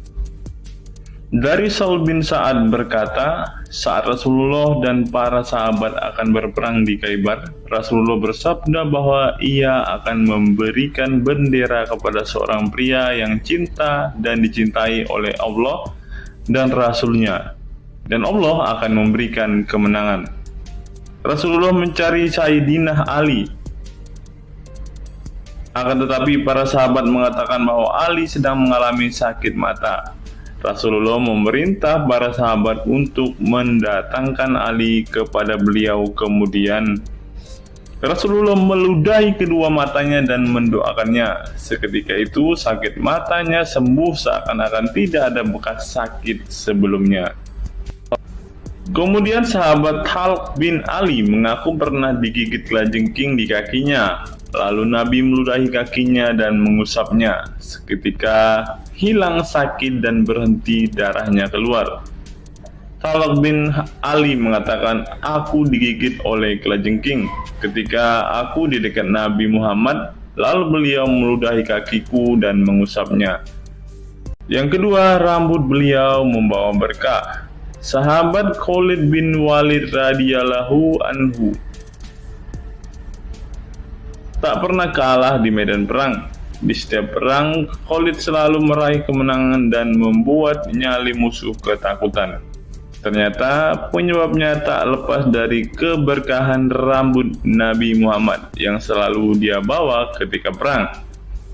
Dari Sahl bin Sa'ad berkata, saat Rasulullah dan para sahabat akan berperang di Khaibar, Rasulullah bersabda bahwa ia akan memberikan bendera kepada seorang pria yang cinta dan dicintai oleh Allah dan Rasulnya, dan Allah akan memberikan kemenangan. Rasulullah mencari Sayyidina Ali, akan tetapi para sahabat mengatakan bahwa Ali sedang mengalami sakit mata. Rasulullah memerintah para sahabat untuk mendatangkan Ali kepada beliau. Kemudian Rasulullah meludahi kedua matanya dan mendoakannya. Seketika itu sakit matanya sembuh seakan-akan tidak ada bekas sakit sebelumnya. Kemudian sahabat Khalid bin Ali mengaku pernah digigit kalajengking di kakinya. Lalu Nabi meludahi kakinya dan mengusapnya. Seketika hilang sakit dan berhenti darahnya keluar. Khalid bin Ali mengatakan, aku digigit oleh kalajengking ketika aku di dekat Nabi Muhammad, lalu beliau meludahi kakiku dan mengusapnya. Yang kedua, rambut beliau membawa berkah. Sahabat Khalid bin Walid radhiyallahu anhu tak pernah kalah di medan perang. Di setiap perang, Khalid selalu meraih kemenangan dan membuat nyali musuh ketakutan. Ternyata penyebabnya tak lepas dari keberkahan rambut Nabi Muhammad yang selalu dia bawa ketika perang.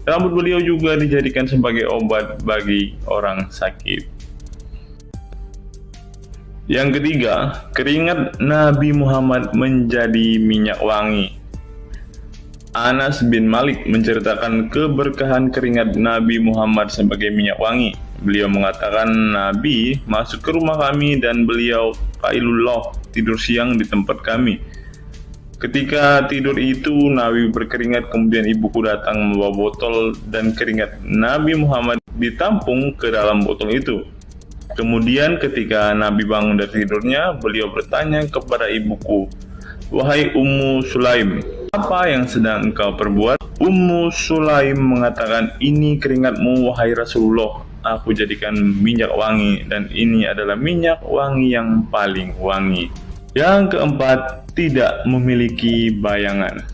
Rambut beliau juga dijadikan sebagai obat bagi orang sakit. Yang ketiga, keringat Nabi Muhammad menjadi minyak wangi. Anas bin Malik menceritakan keberkahan keringat Nabi Muhammad sebagai minyak wangi. Beliau mengatakan, Nabi masuk ke rumah kami dan beliau qailullah, tidur siang di tempat kami. Ketika tidur itu, Nabi berkeringat, kemudian ibuku datang membawa botol dan keringat Nabi Muhammad ditampung ke dalam botol itu. Kemudian ketika Nabi bangun dari tidurnya, beliau bertanya kepada ibuku, "Wahai Ummu Sulaim, apa yang sedang engkau perbuat?" Ummu Sulaim mengatakan, "Ini keringatmu wahai Rasulullah, aku jadikan minyak wangi dan ini adalah minyak wangi yang paling wangi." Yang keempat, tidak memiliki bayangan.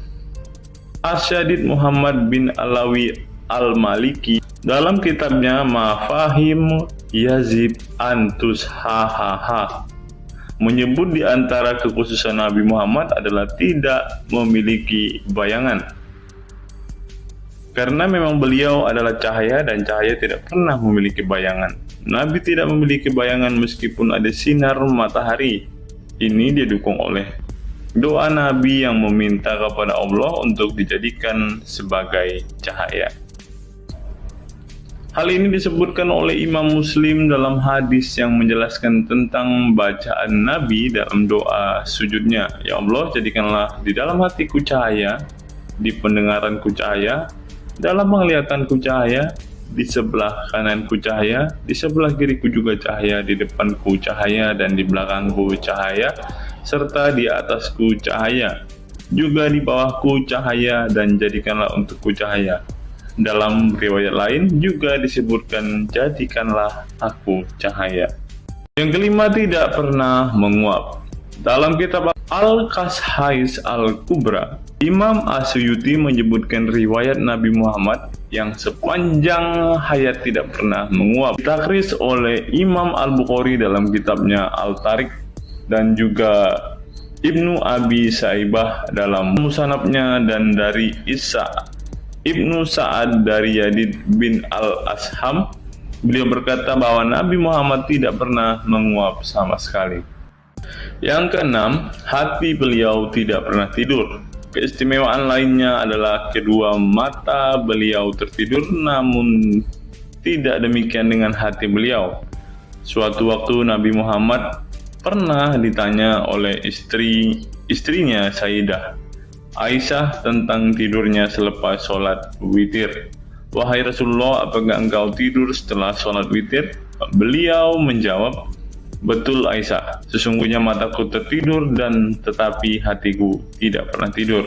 Asyadid Muhammad bin Alawi Al-Maliki dalam kitabnya Mafahim Yazid Antus Hahaha menyebut di antara kekhususan Nabi Muhammad adalah tidak memiliki bayangan. Karena memang beliau adalah cahaya dan cahaya tidak pernah memiliki bayangan. Nabi tidak memiliki bayangan meskipun ada sinar matahari. Ini didukung oleh doa Nabi yang meminta kepada Allah untuk dijadikan sebagai cahaya. Hal ini disebutkan oleh Imam Muslim dalam hadis yang menjelaskan tentang bacaan Nabi dalam doa sujudnya. Ya Allah, jadikanlah di dalam hatiku cahaya, di pendengaranku cahaya, dalam penglihatanku cahaya, di sebelah kananku cahaya, di sebelah kiriku juga cahaya, di depanku cahaya, dan di belakangku cahaya, serta di atasku cahaya, juga di bawahku cahaya, dan jadikanlah untukku cahaya. Dalam riwayat lain juga disebutkan, jadikanlah aku cahaya. Yang kelima, tidak pernah menguap. Dalam kitab Al-Qashais Al-Kubra, Imam Asyuyuti menyebutkan riwayat Nabi Muhammad yang sepanjang hayat tidak pernah menguap. Ditakris oleh Imam Al-Bukhari dalam kitabnya Al-Tariq dan juga Ibnu Abi Saibah dalam Musannafnya, dan dari Isa Ibnu Sa'ad dari Yazid bin Al-Asham, beliau berkata bahwa Nabi Muhammad tidak pernah menguap sama sekali. Yang keenam, hati beliau tidak pernah tidur. Keistimewaan lainnya adalah kedua mata beliau tertidur, namun tidak demikian dengan hati beliau. Suatu waktu Nabi Muhammad pernah ditanya oleh istrinya Sayyidah Aisyah tentang tidurnya selepas sholat witir. "Wahai Rasulullah, apakah engkau tidur setelah sholat witir?" Beliau menjawab, "Betul Aisyah, sesungguhnya mataku tertidur dan tetapi hatiku tidak pernah tidur."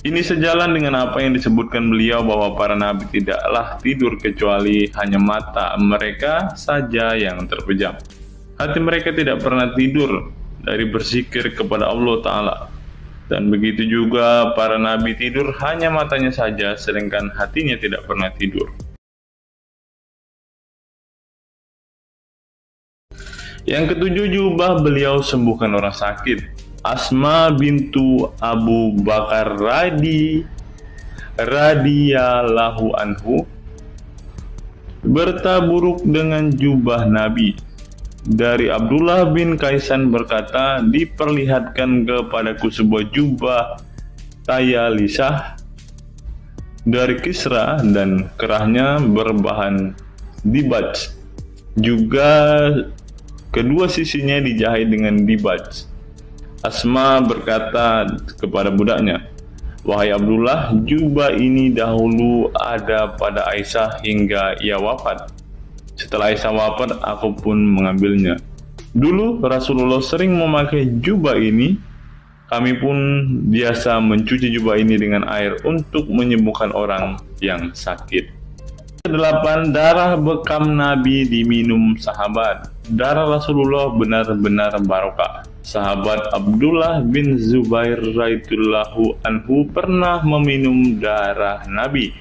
Ini sejalan dengan apa yang disebutkan beliau bahwa para nabi tidaklah tidur kecuali hanya mata mereka saja yang terpejam. Hati mereka tidak pernah tidur dari berzikir kepada Allah Ta'ala. Dan begitu juga para nabi tidur hanya matanya saja, sedangkan hatinya tidak pernah tidur. Yang ketujuh, jubah beliau sembuhkan orang sakit. Asma bintu Abu Bakar radhiyallahu anhu bertaburuk dengan jubah Nabi. Dari Abdullah bin Kaisan berkata, "Diperlihatkan kepadaku sebuah jubah tayalisah dari Kisra dan kerahnya berbahan dibaj. Juga kedua sisinya dijahit dengan dibaj." Asma berkata kepada budaknya, "Wahai Abdullah, jubah ini dahulu ada pada Aisyah hingga ia wafat. Setelah Aisyah wafat, aku pun mengambilnya. Dulu Rasulullah sering memakai jubah ini. Kami pun biasa mencuci jubah ini dengan air untuk menyembuhkan orang yang sakit." Kedelapan, darah bekam Nabi diminum sahabat. Darah Rasulullah benar-benar barokah. Sahabat Abdullah bin Zubair radhiyallahu anhu pernah meminum darah Nabi.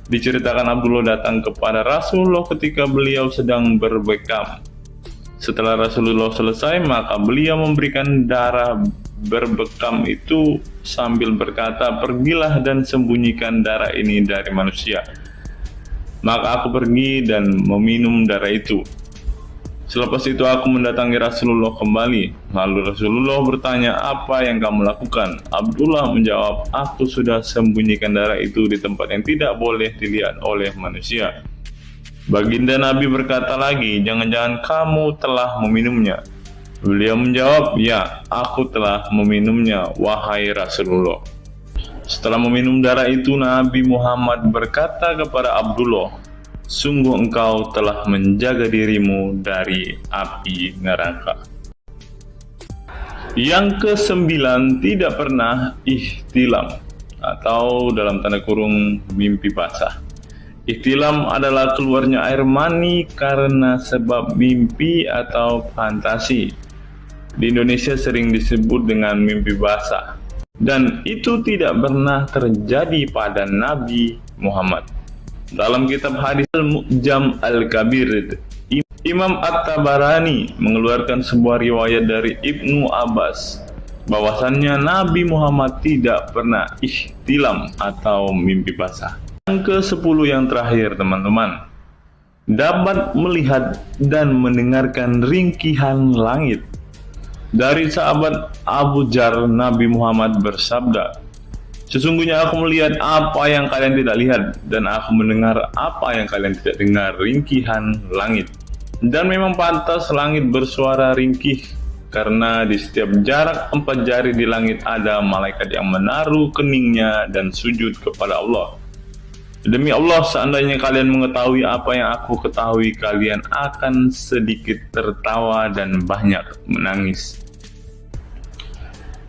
Diceritakan Abdullah datang kepada Rasulullah ketika beliau sedang berbekam. Setelah Rasulullah selesai, maka beliau memberikan darah berbekam itu sambil berkata, "Pergilah dan sembunyikan darah ini dari manusia." Maka aku pergi dan meminum darah itu. Selepas itu aku mendatangi Rasulullah kembali. Lalu Rasulullah bertanya, "Apa yang kamu lakukan?" Abdullah menjawab, "Aku sudah sembunyikan darah itu di tempat yang tidak boleh dilihat oleh manusia." Baginda Nabi berkata lagi, "Jangan-jangan kamu telah meminumnya?" Beliau menjawab, "Ya, aku telah meminumnya, wahai Rasulullah." Setelah meminum darah itu, Nabi Muhammad berkata kepada Abdullah, "Sungguh engkau telah menjaga dirimu dari api neraka." Yang ke-9, tidak pernah ihtilam atau dalam tanda kurung mimpi basah. Ihtilam adalah keluarnya air mani karena sebab mimpi atau fantasi. Di Indonesia sering disebut dengan mimpi basah. Dan itu tidak pernah terjadi pada Nabi Muhammad. Dalam kitab hadis Al-Mu'jam Al-Kabir, Imam At-Tabarani mengeluarkan sebuah riwayat dari Ibnu Abbas bahwasannya Nabi Muhammad tidak pernah ihtilam atau mimpi basah. Yang ke-10 yang terakhir, teman-teman, dapat melihat dan mendengarkan ringkihan langit. Dari sahabat Abu Dzar, Nabi Muhammad bersabda, "Sesungguhnya aku melihat apa yang kalian tidak lihat, dan aku mendengar apa yang kalian tidak dengar, ringkihan langit. Dan memang pantas langit bersuara ringkih, karena di setiap jarak 4 jari di langit ada malaikat yang menaruh keningnya dan sujud kepada Allah. Demi Allah, seandainya kalian mengetahui apa yang aku ketahui, kalian akan sedikit tertawa dan banyak menangis."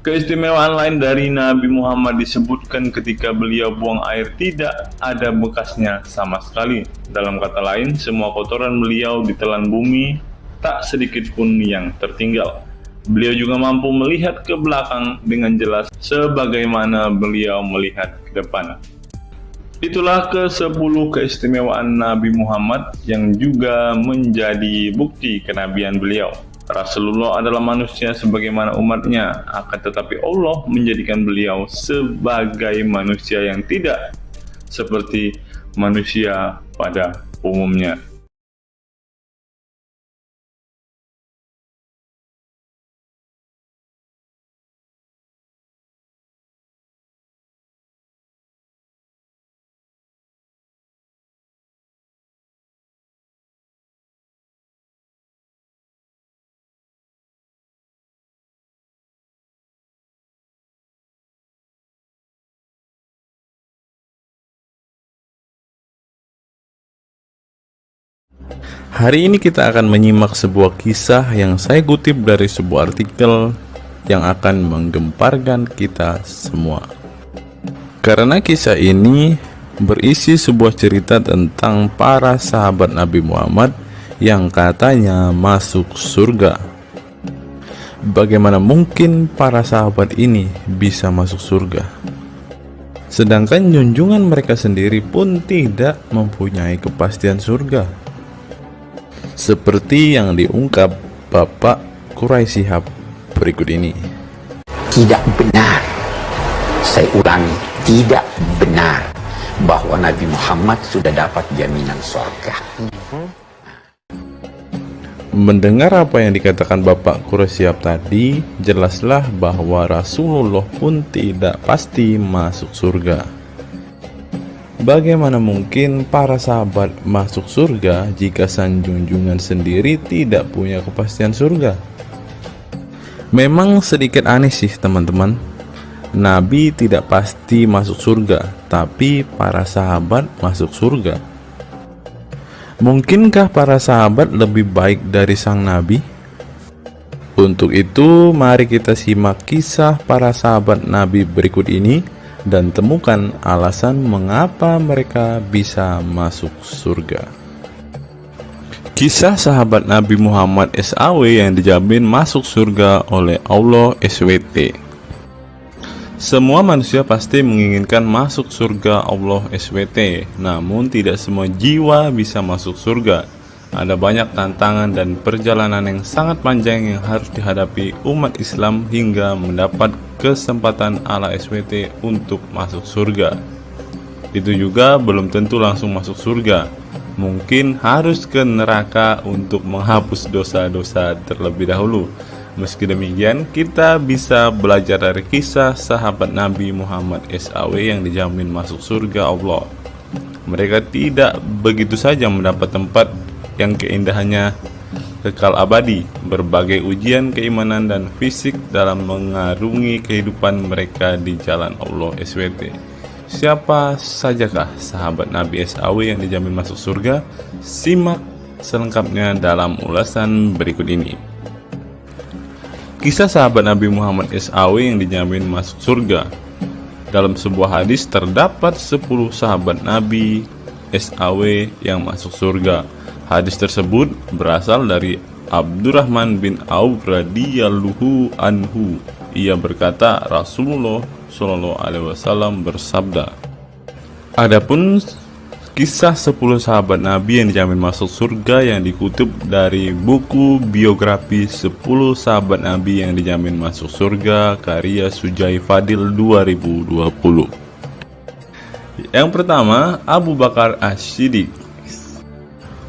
Keistimewaan lain dari Nabi Muhammad disebutkan ketika beliau buang air tidak ada bekasnya sama sekali. Dalam kata lain, semua kotoran beliau ditelan bumi, tak sedikit pun yang tertinggal. Beliau juga mampu melihat ke belakang dengan jelas sebagaimana beliau melihat ke depan. Itulah ke-10 keistimewaan Nabi Muhammad yang juga menjadi bukti kenabian beliau. Rasulullah adalah manusia sebagaimana umatnya, akan tetapi Allah menjadikan beliau sebagai manusia yang tidak seperti manusia pada umumnya. Hari ini kita akan menyimak sebuah kisah yang saya kutip dari sebuah artikel yang akan menggemparkan kita semua. Karena kisah ini berisi sebuah cerita tentang para sahabat Nabi Muhammad yang katanya masuk surga. Bagaimana mungkin para sahabat ini bisa masuk surga? Sedangkan junjungan mereka sendiri pun tidak mempunyai kepastian surga. Seperti yang diungkap Bapak Quraisy Shihab berikut ini. Tidak benar, saya ulangi, tidak benar bahwa Nabi Muhammad sudah dapat jaminan surga. Mendengar apa yang dikatakan Bapak Quraisy Shihab tadi, jelaslah bahwa Rasulullah pun tidak pasti masuk surga. Bagaimana mungkin para sahabat masuk surga jika sang junjungan sendiri tidak punya kepastian surga? Memang sedikit aneh sih teman-teman. Nabi tidak pasti masuk surga, tapi para sahabat masuk surga. Mungkinkah para sahabat lebih baik dari sang Nabi? Untuk itu, mari kita simak kisah para sahabat Nabi berikut ini dan temukan alasan mengapa mereka bisa masuk surga. Kisah sahabat Nabi Muhammad SAW yang dijamin masuk surga oleh Allah SWT. Semua manusia pasti menginginkan masuk surga Allah SWT, namun tidak semua jiwa bisa masuk surga. Ada banyak tantangan dan perjalanan yang sangat panjang yang harus dihadapi umat Islam hingga mendapat kesempatan ala SWT untuk masuk surga. Itu juga belum tentu langsung masuk surga. Mungkin harus ke neraka untuk menghapus dosa-dosa terlebih dahulu. Meski demikian, kita bisa belajar dari kisah sahabat Nabi Muhammad SAW yang dijamin masuk surga Allah. Mereka tidak begitu saja mendapat tempat yang keindahannya kekal abadi. Berbagai ujian keimanan dan fisik dalam mengarungi kehidupan mereka di jalan Allah SWT. Siapa sajakah sahabat Nabi SAW yang dijamin masuk surga? Simak selengkapnya dalam ulasan berikut ini. Kisah sahabat Nabi Muhammad SAW yang dijamin masuk surga. Dalam sebuah hadis terdapat 10 sahabat Nabi SAW yang masuk surga. Hadis tersebut berasal dari Abdurrahman bin Auf radhiyallahu anhu. Ia berkata, Rasulullah SAW bersabda. Adapun kisah 10 sahabat Nabi yang dijamin masuk surga yang dikutip dari buku biografi 10 sahabat Nabi yang dijamin masuk surga karya Sujai Fadil 2020. Yang pertama, Abu Bakar As-Siddiq.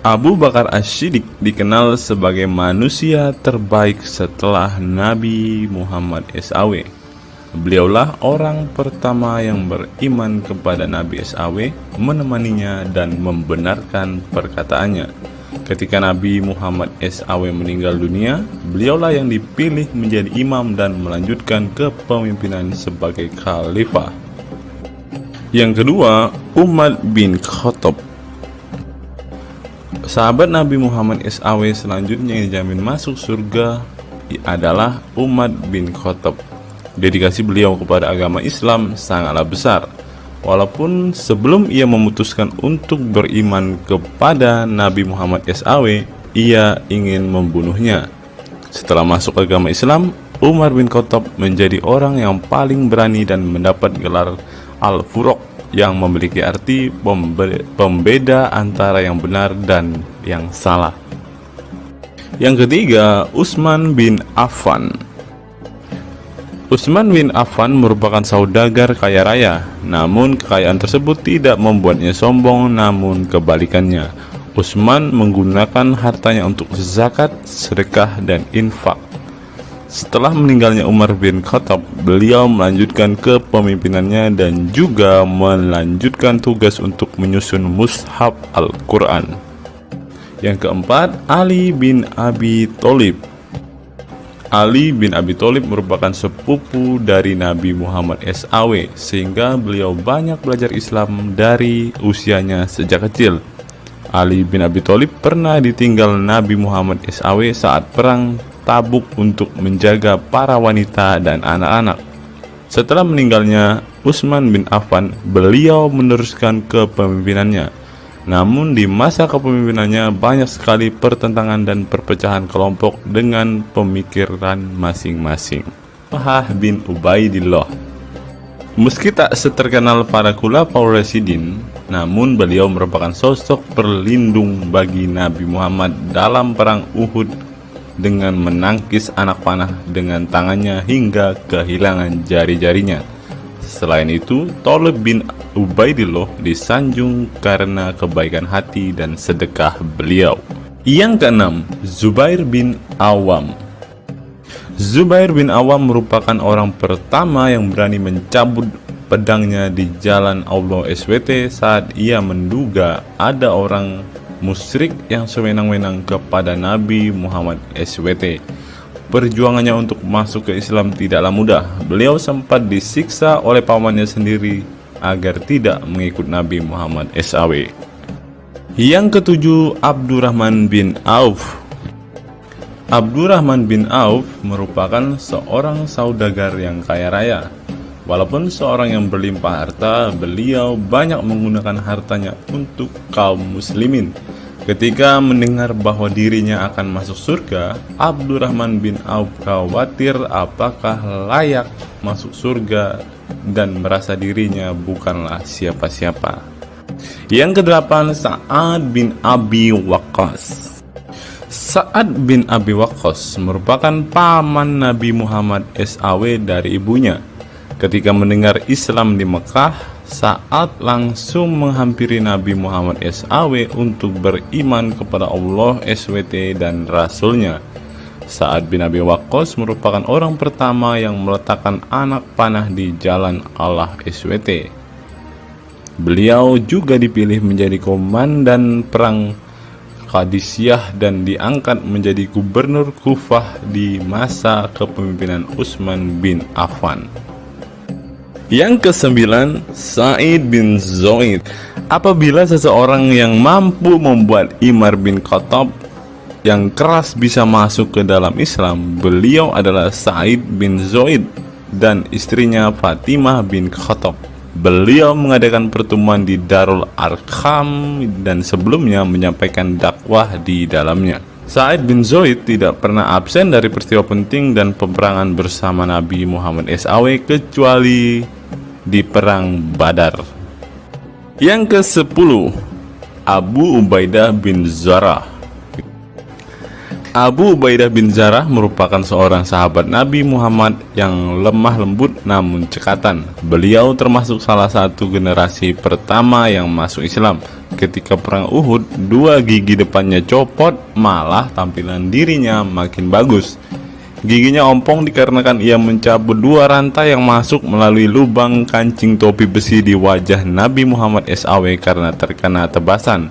Abu Bakar As-Siddiq dikenal sebagai manusia terbaik setelah Nabi Muhammad SAW. Beliaulah orang pertama yang beriman kepada Nabi SAW, menemaninya dan membenarkan perkataannya. Ketika Nabi Muhammad SAW meninggal dunia, beliaulah yang dipilih menjadi imam dan melanjutkan kepemimpinan sebagai khalifah. Yang kedua, Umar bin Khattab. Sahabat Nabi Muhammad SAW selanjutnya yang dijamin masuk surga adalah Umar bin Khattab. Dedikasi beliau kepada agama Islam sangatlah besar. Walaupun sebelum ia memutuskan untuk beriman kepada Nabi Muhammad SAW, ia ingin membunuhnya. Setelah masuk agama Islam, Umar bin Khattab menjadi orang yang paling berani dan mendapat gelar Al-Furuq yang memiliki arti pembeda antara yang benar dan yang salah. Yang ketiga, Utsman bin Affan. Utsman bin Affan merupakan saudagar kaya raya, namun kekayaan tersebut tidak membuatnya sombong, namun kebalikannya. Utsman menggunakan hartanya untuk zakat, sedekah, dan infak. Setelah meninggalnya Umar bin Khattab, beliau melanjutkan kepemimpinannya dan juga melanjutkan tugas untuk menyusun mushaf Al-Quran. Yang keempat, Ali bin Abi Thalib. Ali bin Abi Thalib merupakan sepupu dari Nabi Muhammad SAW, sehingga beliau banyak belajar Islam dari usianya sejak kecil. Ali bin Abi Thalib pernah ditinggal Nabi Muhammad SAW saat perang Tabuk untuk menjaga para wanita dan anak-anak. Setelah meninggalnya Utsman bin Affan, beliau meneruskan kepemimpinannya. Namun di masa kepemimpinannya banyak sekali pertentangan dan perpecahan kelompok dengan pemikiran masing-masing. Talhah bin Ubaidillah. Meski tak seterkenal para khulafaur rasyidin, namun beliau merupakan sosok pelindung bagi Nabi Muhammad dalam perang Uhud dengan menangkis anak panah dengan tangannya hingga kehilangan jari-jarinya. Selain itu, Talib bin Ubaidillah disanjung karena kebaikan hati dan sedekah beliau. Yang keenam, Zubair bin Awam. Zubair bin Awam merupakan orang pertama yang berani mencabut pedangnya di jalan Allah SWT saat ia menduga ada orang musyrik yang sewenang-wenang kepada Nabi Muhammad SWT. Perjuangannya untuk masuk ke Islam tidaklah mudah. Beliau sempat disiksa oleh pamannya sendiri agar tidak mengikut Nabi Muhammad SAW. Yang ketujuh, Abdurrahman bin Auf. Abdurrahman bin Auf merupakan seorang saudagar yang kaya raya. Walaupun seorang yang berlimpah harta, beliau banyak menggunakan hartanya untuk kaum muslimin. Ketika mendengar bahwa dirinya akan masuk surga, Abdurrahman bin Auf khawatir apakah layak masuk surga dan merasa dirinya bukanlah siapa-siapa. Yang kedelapan, Sa'ad bin Abi Waqqas. Sa'ad bin Abi Waqqas merupakan paman Nabi Muhammad SAW dari ibunya. Ketika mendengar Islam di Mekah, Sa'ad langsung menghampiri Nabi Muhammad SAW untuk beriman kepada Allah SWT dan Rasulnya. Sa'ad bin Abi Waqqas merupakan orang pertama yang meletakkan anak panah di jalan Allah SWT. Beliau juga dipilih menjadi komandan perang Qadisiyah dan diangkat menjadi gubernur Kufah di masa kepemimpinan Utsman bin Affan. Yang kesembilan, Sa'id bin Zaid. Apabila seseorang yang mampu membuat Umar bin Khattab yang keras bisa masuk ke dalam Islam, beliau adalah Sa'id bin Zaid dan istrinya Fatimah bin Khattab. Beliau mengadakan pertemuan di Darul Arqam dan sebelumnya menyampaikan dakwah di dalamnya. Sa'id bin Zaid tidak pernah absen dari peristiwa penting dan peperangan bersama Nabi Muhammad SAW kecuali di perang Badar. Yang ke-10, Abu Ubaidah bin Zarah. Abu Ubaidah bin Zarah merupakan seorang sahabat Nabi Muhammad yang lemah lembut namun cekatan. Beliau termasuk salah satu generasi pertama yang masuk Islam. Ketika perang Uhud, 2 gigi depannya copot, malah tampilan dirinya makin bagus. Giginya ompong dikarenakan ia mencabut 2 rantai yang masuk melalui lubang kancing topi besi di wajah Nabi Muhammad SAW karena terkena tebasan.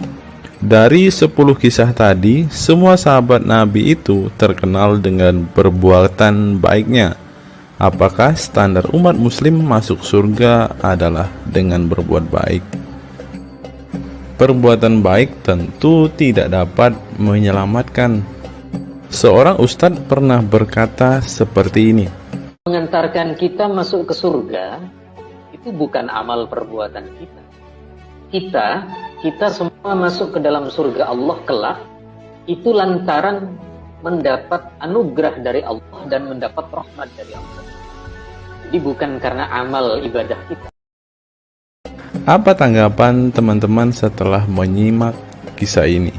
Dari 10 kisah tadi, semua sahabat Nabi itu terkenal dengan perbuatan baiknya. Apakah standar umat muslim masuk surga adalah dengan berbuat baik? Perbuatan baik tentu tidak dapat menyelamatkan. Seorang ustadz pernah berkata seperti ini. Mengantarkan kita masuk ke surga itu bukan amal perbuatan kita. Kita semua masuk ke dalam surga Allah kelak itu lantaran mendapat anugerah dari Allah dan mendapat rahmat dari Allah. Jadi bukan karena amal ibadah kita. Apa tanggapan teman-teman setelah menyimak kisah ini?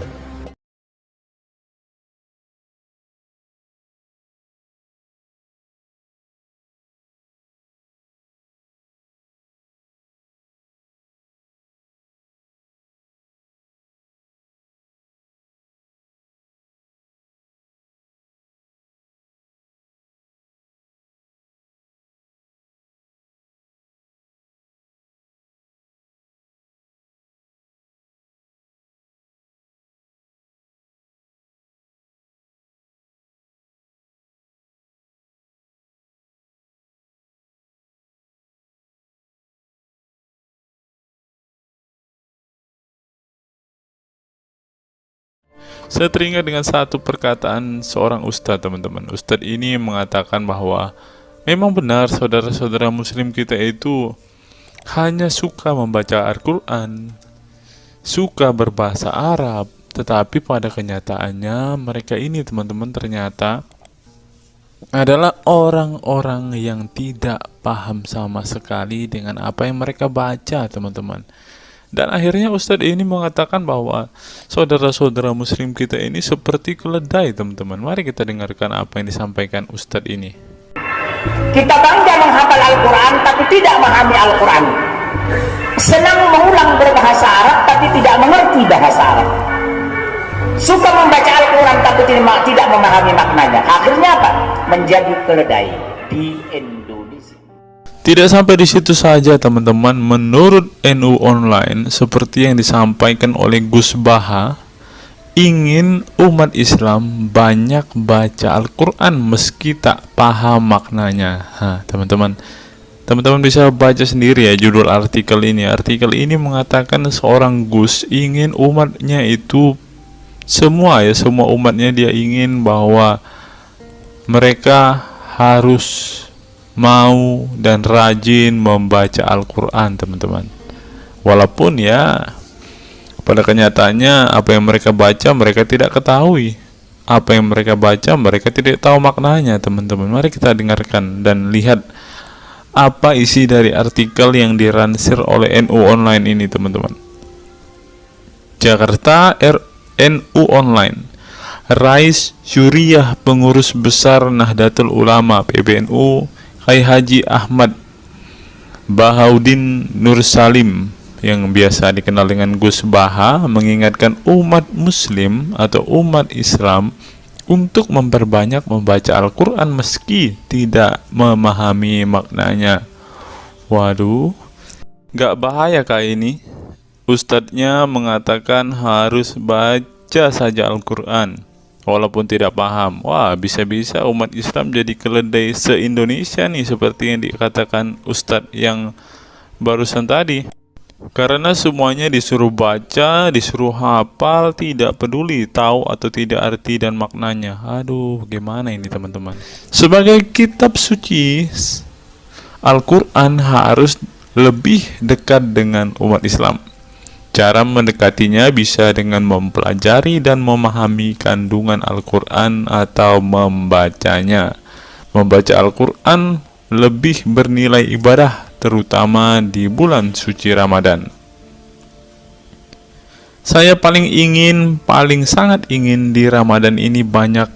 Saya teringat dengan satu perkataan seorang ustadz, teman-teman. Ustadz ini mengatakan bahwa memang benar saudara-saudara muslim kita itu hanya suka membaca Al-Quran, suka berbahasa Arab, tetapi pada kenyataannya mereka ini, teman-teman, ternyata adalah orang-orang yang tidak paham sama sekali dengan apa yang mereka baca, teman-teman. Dan akhirnya Ustadz ini mengatakan bahwa saudara-saudara muslim kita ini seperti keledai, teman-teman. Mari kita dengarkan apa yang disampaikan Ustadz ini. Kita bangga menghafal Al-Quran tapi tidak memahami Al-Quran. Senang mengulang berbahasa Arab tapi tidak mengerti bahasa Arab. Suka membaca Al-Quran tapi tidak memahami maknanya. Akhirnya apa? Menjadi keledai di Indonesia. Tidak sampai di situ saja, teman-teman. Menurut NU Online, seperti yang disampaikan oleh Gus Baha, ingin umat Islam banyak baca Al-Quran meski tak paham maknanya. Teman-teman bisa baca sendiri ya judul artikel ini. Artikel ini mengatakan seorang Gus ingin umatnya itu semua umatnya dia ingin bahwa mereka harus mau dan rajin membaca Al-Quran, teman-teman. Walaupun ya Pada kenyataannya, apa yang mereka baca mereka tidak ketahui. Apa yang mereka baca mereka tidak tahu maknanya, teman-teman. Mari kita dengarkan dan lihat apa isi dari artikel yang diransir oleh NU Online ini, teman-teman. Jakarta NU Online. Rais Syuriah Pengurus Besar Nahdlatul Ulama PBNU Kiai Haji Ahmad Bahaudin Nur Salim yang biasa dikenal dengan Gus Baha mengingatkan umat muslim atau umat Islam untuk memperbanyak membaca Al-Quran meski tidak memahami maknanya. Waduh, gak bahaya kah ini? Ustadznya mengatakan harus baca saja Al-Quran walaupun tidak paham. Wah, bisa-bisa umat Islam jadi keledai se-Indonesia nih, seperti yang dikatakan Ustadz yang barusan tadi. Karena semuanya disuruh baca, disuruh hafal, tidak peduli tahu atau tidak arti dan maknanya. Aduh, gimana ini teman-teman? Sebagai kitab suci, Al-Quran harus lebih dekat dengan umat Islam. Cara mendekatinya bisa dengan mempelajari dan memahami kandungan Al-Quran atau membacanya. Membaca Al-Quran lebih bernilai ibadah, terutama di bulan suci Ramadan. Saya paling sangat ingin di Ramadan ini banyak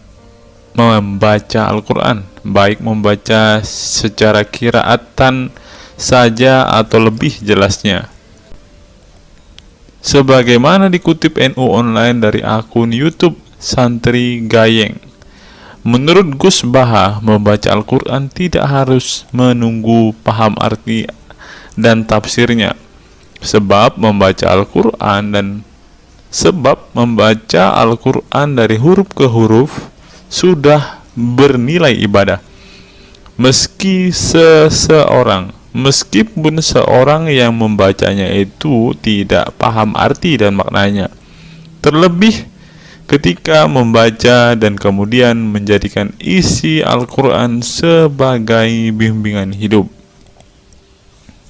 membaca Al-Quran, baik membaca secara qiraatan saja atau lebih jelasnya. Sebagaimana dikutip NU Online dari akun YouTube Santri Gayeng. Menurut Gus Baha, membaca Al-Quran tidak harus menunggu paham arti dan tafsirnya. Sebab membaca Al-Quran dari huruf ke huruf sudah bernilai ibadah. Meskipun seorang yang membacanya itu tidak paham arti dan maknanya. Terlebih ketika membaca dan kemudian menjadikan isi Al-Quran sebagai bimbingan hidup.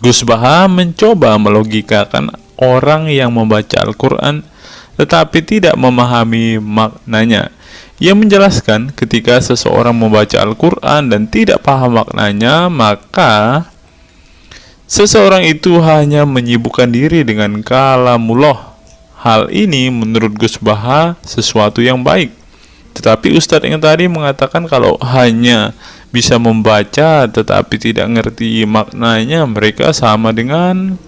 Gus Baha mencoba melogikakan orang yang membaca Al-Quran tetapi tidak memahami maknanya. Ia menjelaskan ketika seseorang membaca Al-Quran dan tidak paham maknanya, maka seseorang itu hanya menyibukkan diri dengan kalamullah. Hal ini menurut Gus Baha sesuatu yang baik. Tetapi Ustadz yang tadi mengatakan kalau hanya bisa membaca tetapi tidak ngerti maknanya, mereka sama dengan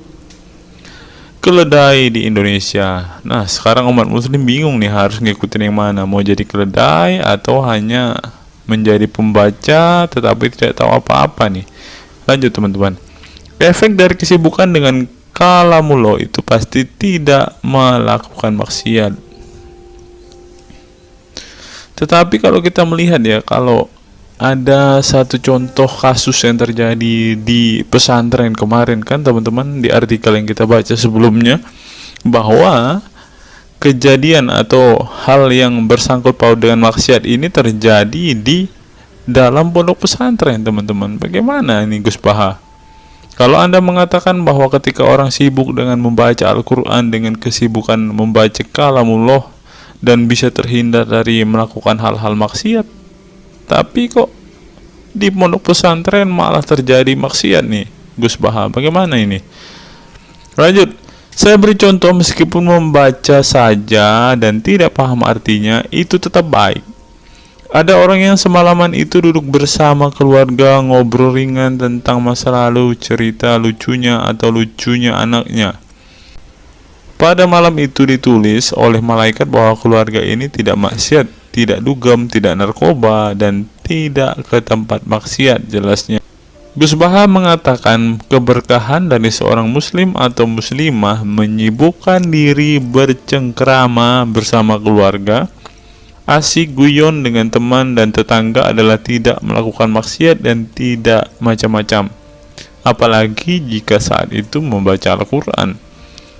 keledai di Indonesia. Nah, sekarang umat muslim bingung nih harus ngikutin yang mana, mau jadi keledai atau hanya menjadi pembaca tetapi tidak tahu apa-apa nih. Lanjut teman-teman. Efek dari kesibukan dengan kalamullah itu pasti tidak melakukan maksiat. Tetapi kalau kita melihat ya, kalau ada satu contoh kasus yang terjadi di pesantren kemarin kan teman-teman, di artikel yang kita baca sebelumnya, bahwa kejadian atau hal yang bersangkut paut dengan maksiat ini terjadi di dalam pondok pesantren teman-teman. Bagaimana ini Gus Baha? Kalau Anda mengatakan bahwa ketika orang sibuk dengan membaca Al-Quran dengan kesibukan membaca kalamullah dan bisa terhindar dari melakukan hal-hal maksiat, tapi kok di pondok pesantren malah terjadi maksiat nih Gus Baha, bagaimana ini? Lanjut, saya beri contoh, meskipun membaca saja dan tidak paham artinya itu tetap baik. Ada orang yang semalaman itu duduk bersama keluarga, ngobrol ringan tentang masa lalu, cerita lucunya atau lucunya anaknya. Pada malam itu ditulis oleh malaikat bahwa keluarga ini tidak maksiat, tidak dugem, tidak narkoba, dan tidak ke tempat maksiat, jelasnya. Gus Baha mengatakan keberkahan dari seorang muslim atau muslimah menyibukkan diri bercengkrama bersama keluarga, asik guyon dengan teman dan tetangga adalah tidak melakukan maksiat dan tidak macam-macam, apalagi jika saat itu membaca Al-Quran.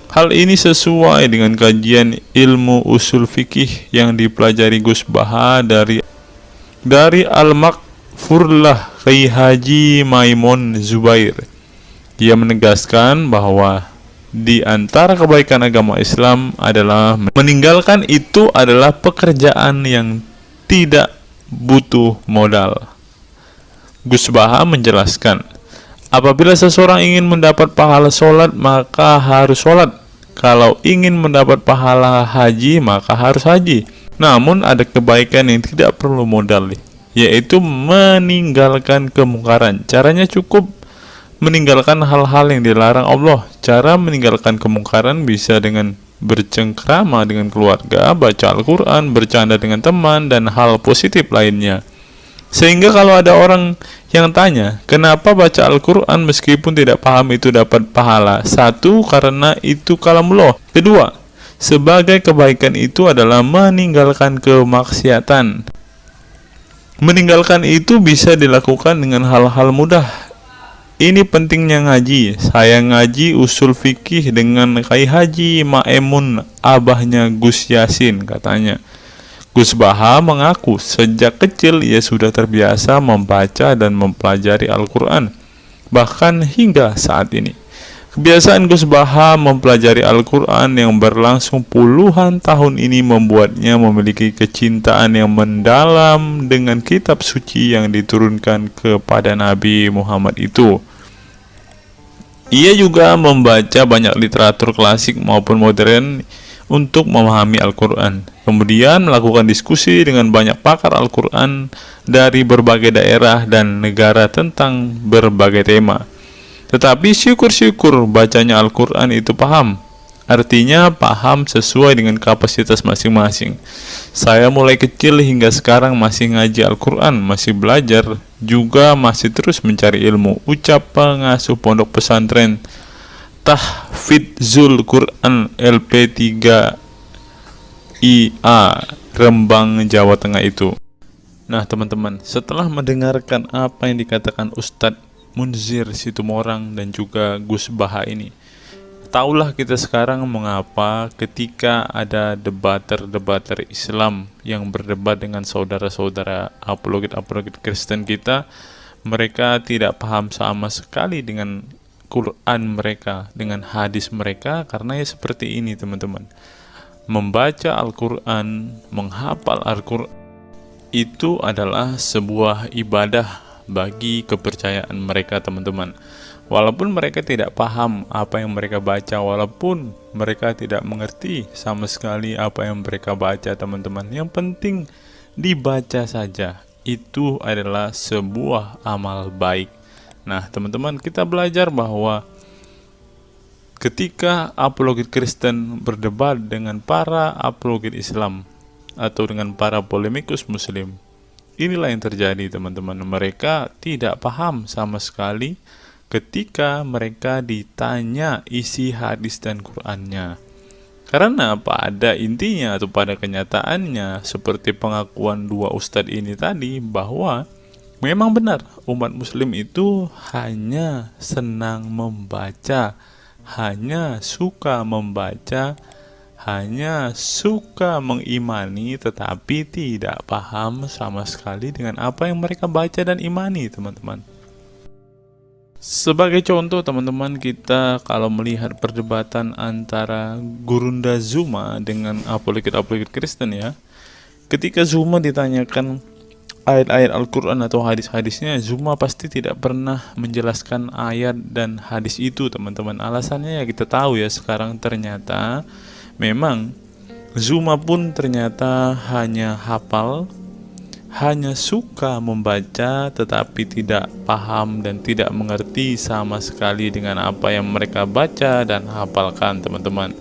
Hal ini sesuai dengan kajian ilmu usul fikih yang dipelajari Gus Baha dari Al-Makfurlah Kiai Haji Maimun Zubair. Dia menegaskan bahwa di antara kebaikan agama Islam adalah meninggalkan itu adalah pekerjaan yang tidak butuh modal. Gus Baha menjelaskan, apabila seseorang ingin mendapat pahala sholat, maka harus sholat. Kalau ingin mendapat pahala haji, maka harus haji. Namun ada kebaikan yang tidak perlu modal, yaitu meninggalkan kemungkaran. Caranya cukup meninggalkan hal-hal yang dilarang Allah. Cara meninggalkan kemungkaran bisa dengan bercengkrama dengan keluarga, baca Al-Quran, bercanda dengan teman, dan hal positif lainnya. Sehingga kalau ada orang yang tanya, kenapa baca Al-Quran meskipun tidak paham itu dapat pahala? Satu, karena itu kalamullah. Kedua, sebagai kebaikan itu adalah meninggalkan kemaksiatan. Meninggalkan itu bisa dilakukan dengan hal-hal mudah. Ini pentingnya ngaji. Saya ngaji usul fikih dengan Kai Haji Maemun, abahnya Gus Yasin, katanya. Gus Baha mengaku sejak kecil ia sudah terbiasa membaca dan mempelajari Al-Quran, bahkan hingga saat ini. Kebiasaan Gus Baha mempelajari Al-Quran yang berlangsung puluhan tahun ini membuatnya memiliki kecintaan yang mendalam dengan kitab suci yang diturunkan kepada Nabi Muhammad itu. Ia juga membaca banyak literatur klasik maupun modern untuk memahami Al-Quran. Kemudian melakukan diskusi dengan banyak pakar Al-Quran dari berbagai daerah dan negara tentang berbagai tema. Tetapi syukur-syukur bacanya Al-Quran itu paham. Artinya paham sesuai dengan kapasitas masing-masing. Saya mulai kecil hingga sekarang masih ngaji Al-Quran, masih belajar, juga masih terus mencari ilmu. Ucap pengasuh pondok pesantren Tahfidzul Quran LP3 IA Rembang, Jawa Tengah itu. Nah teman-teman, setelah mendengarkan apa yang dikatakan Ustadz Munzir Situmorang dan juga Gus Baha ini, taulah kita sekarang mengapa ketika ada debater-debater Islam yang berdebat dengan saudara-saudara apologet-apologet Kristen kita, mereka tidak paham sama sekali dengan Quran mereka, dengan hadis mereka, karena ya seperti ini teman-teman. Membaca Al-Quran, menghafal Al-Quran itu adalah sebuah ibadah bagi kepercayaan mereka teman-teman. Walaupun mereka tidak paham apa yang mereka baca, walaupun mereka tidak mengerti sama sekali apa yang mereka baca teman-teman, yang penting dibaca saja, itu adalah sebuah amal baik. Nah teman-teman, kita belajar bahwa ketika apologet Kristen berdebat dengan para apologet Islam atau dengan para polemikus Muslim, inilah yang terjadi teman-teman. Mereka tidak paham sama sekali ketika mereka ditanya isi hadis dan Qur'annya. Karena pada intinya atau pada kenyataannya, seperti pengakuan dua ustadz ini tadi, bahwa memang benar umat muslim itu hanya senang membaca, hanya suka membaca, hanya suka mengimani, tetapi tidak paham sama sekali dengan apa yang mereka baca dan imani teman-teman. Sebagai contoh teman-teman, kita kalau melihat perdebatan antara Gurunda Zuma dengan apologet-apologet Kristen ya, ketika Zuma ditanyakan ayat-ayat Al-Quran atau hadis-hadisnya, Zuma pasti tidak pernah menjelaskan ayat dan hadis itu teman-teman. Alasannya ya kita tahu ya, sekarang ternyata memang Zuma pun ternyata hanya hafal, hanya suka membaca, tetapi tidak paham dan tidak mengerti sama sekali dengan apa yang mereka baca dan hafalkan teman-teman.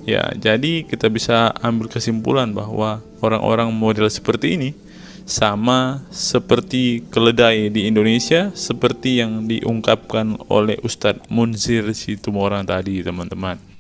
Ya, jadi kita bisa ambil kesimpulan bahwa orang-orang model seperti ini sama seperti keledai di Indonesia, seperti yang diungkapkan oleh Ustadz Munzir Situmorang tadi teman-teman.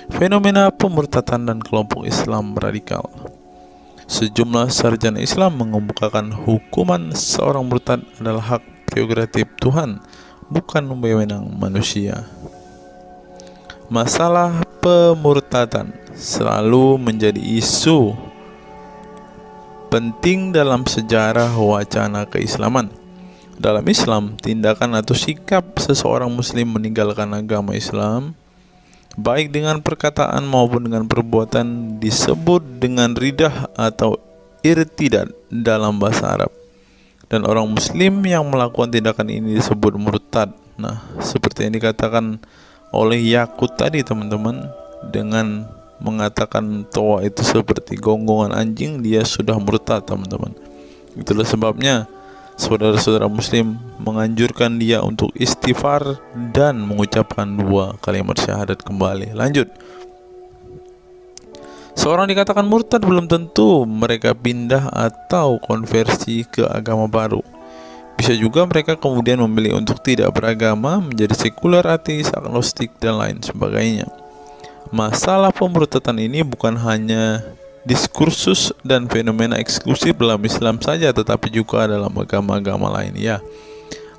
Fenomena pemurtadan dan kelompok Islam radikal. Sejumlah sarjana Islam mengemukakan hukuman seorang murtad adalah hak prerogatif Tuhan, bukan wewenang manusia. Masalah pemurtadan selalu menjadi isu penting dalam sejarah wacana keislaman. Dalam Islam, tindakan atau sikap seseorang muslim meninggalkan agama Islam, baik dengan perkataan maupun dengan perbuatan, disebut dengan ridah atau irtidad dalam bahasa Arab. Dan orang muslim yang melakukan tindakan ini disebut murtad. Nah, seperti yang dikatakan oleh Yakut tadi teman-teman, dengan mengatakan toa itu seperti gonggongan anjing, dia sudah murtad teman-teman. Itulah sebabnya saudara-saudara muslim menganjurkan dia untuk istighfar dan mengucapkan 2 kalimat syahadat kembali. Lanjut. Seorang dikatakan murtad belum tentu mereka pindah atau konversi ke agama baru. Bisa juga mereka kemudian memilih untuk tidak beragama, menjadi sekuler, ateis, agnostik, dan lain sebagainya. Masalah pemurtadan ini bukan hanya diskursus dan fenomena eksklusif dalam Islam saja, tetapi juga dalam agama-agama lain ya.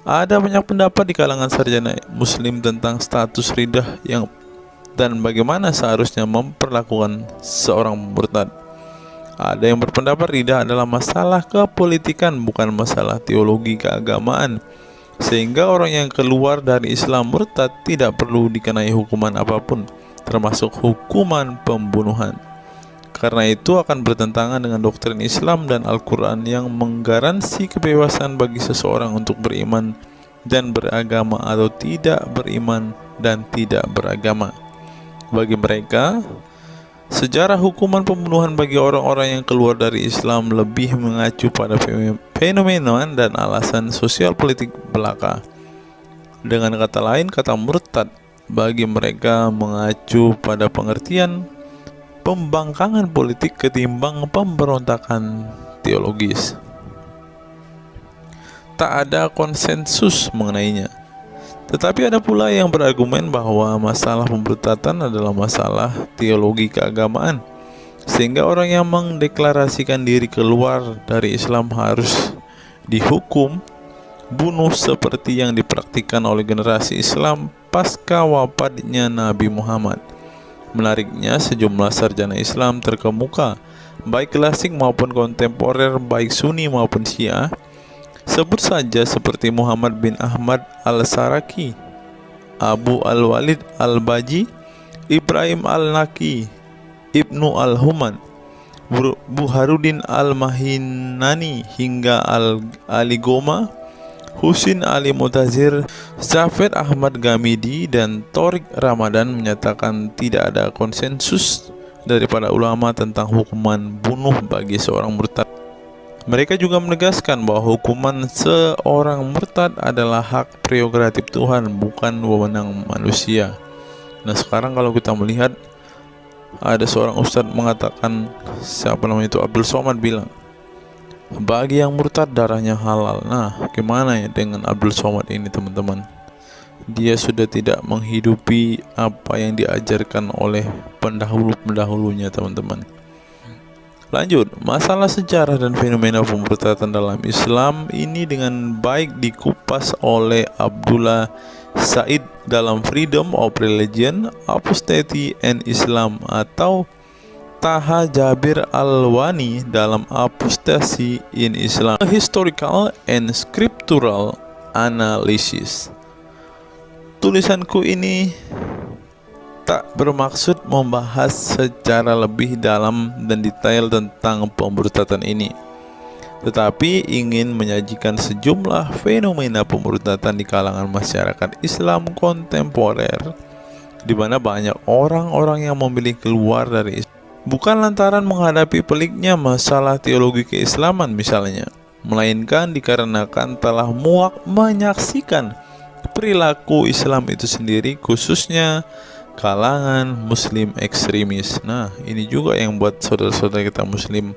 Ada banyak pendapat di kalangan sarjana muslim tentang status ridah yang dan bagaimana seharusnya memperlakukan seorang murtad. Ada yang berpendapat ridah adalah masalah kepolitikan, bukan masalah teologi keagamaan, sehingga orang yang keluar dari Islam murtad tidak perlu dikenai hukuman apapun, termasuk hukuman pembunuhan. Karena itu akan bertentangan dengan doktrin Islam dan Al-Quran yang menggaransi kebebasan bagi seseorang untuk beriman dan beragama atau tidak beriman dan tidak beragama. Bagi mereka, sejarah hukuman pembunuhan bagi orang-orang yang keluar dari Islam lebih mengacu pada fenomena dan alasan sosial politik belaka. Dengan kata lain, kata murtad bagi mereka mengacu pada pengertian pembangkangan politik ketimbang pemberontakan teologis. Tak ada konsensus mengenainya. Tetapi ada pula yang berargumen bahwa masalah pemurtadan adalah masalah teologi keagamaan, sehingga orang yang mendeklarasikan diri keluar dari Islam harus dihukum bunuh seperti yang dipraktikkan oleh generasi Islam pasca wafatnya Nabi Muhammad. Menariknya, sejumlah sarjana Islam terkemuka, baik klasik maupun kontemporer, baik Sunni maupun Syiah, sebut saja seperti Muhammad bin Ahmad al-Saraki, Abu al-Walid al-Baji, Ibrahim al-Naqi, Ibnu al-Human, Buharuddin al-Mahinani hingga Ali Goma, Husin Ali Mutazir, Zafed Ahmad Gamidi, dan Torik Ramadan menyatakan tidak ada konsensus dari para ulama tentang hukuman bunuh bagi seorang murtad. Mereka juga menegaskan bahwa hukuman seorang murtad adalah hak prerogatif Tuhan, bukan wewenang manusia. Nah, sekarang kalau kita melihat, ada seorang ustadz mengatakan, siapa namanya itu, Abdul Somad, bilang bagi yang murtad darahnya halal. Nah, gimana ya dengan Abdul Somad ini teman-teman? Dia sudah tidak menghidupi apa yang diajarkan oleh pendahulu-pendahulunya teman-teman. Lanjut, masalah sejarah dan fenomena pemurtadan dalam Islam ini dengan baik dikupas oleh Abdullah Said dalam Freedom of Religion, Apostasy and Islam, atau Taha Jabir Al-Wani dalam Apostasy in Islam, A Historical and Scriptural Analysis. Tulisanku ini tak bermaksud membahas secara lebih dalam dan detail tentang pemurtadan ini, tetapi ingin menyajikan sejumlah fenomena pemurtadan di kalangan masyarakat Islam kontemporer, di mana banyak orang-orang yang memilih keluar dari Islam bukan lantaran menghadapi peliknya masalah teologi keislaman misalnya, melainkan dikarenakan telah muak menyaksikan perilaku Islam itu sendiri, khususnya kalangan muslim ekstremis. Nah, ini juga yang buat saudara-saudara kita muslim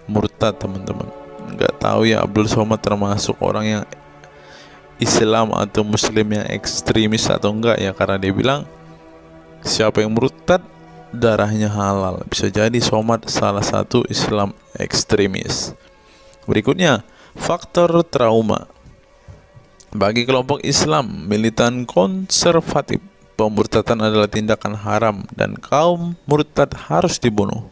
murtad teman-teman. Nggak tahu ya Abdul Somad termasuk orang yang Islam atau muslim yang ekstremis atau enggak ya, karena dia bilang siapa yang murtad darahnya halal. Bisa jadi Somad salah satu Islam ekstremis. Berikutnya, faktor trauma. Bagi kelompok Islam militan konservatif, pemurtadan adalah tindakan haram dan kaum murtad harus dibunuh.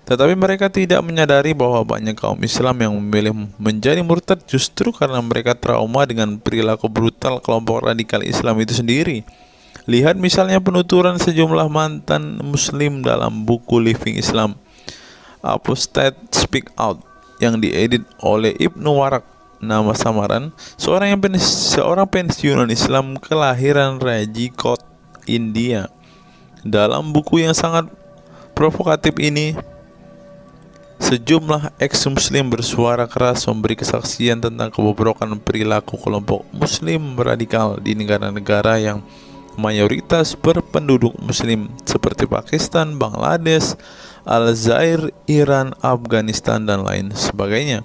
Tetapi mereka tidak menyadari bahwa banyak kaum Islam yang memilih menjadi murtad justru karena mereka trauma dengan perilaku brutal kelompok radikal Islam itu sendiri. Lihat misalnya penuturan sejumlah mantan muslim dalam buku Living Islam, Apostate Speak Out, yang diedit oleh Ibnu Warak, nama samaran, seorang pensiunan Islam kelahiran Rajkot, India. Dalam buku yang sangat provokatif ini, sejumlah ex-muslim bersuara keras memberi kesaksian tentang kebobrokan perilaku kelompok muslim radikal di negara-negara yang mayoritas berpenduduk muslim seperti Pakistan, Bangladesh, Aljazair, Iran, Afghanistan, dan lain sebagainya.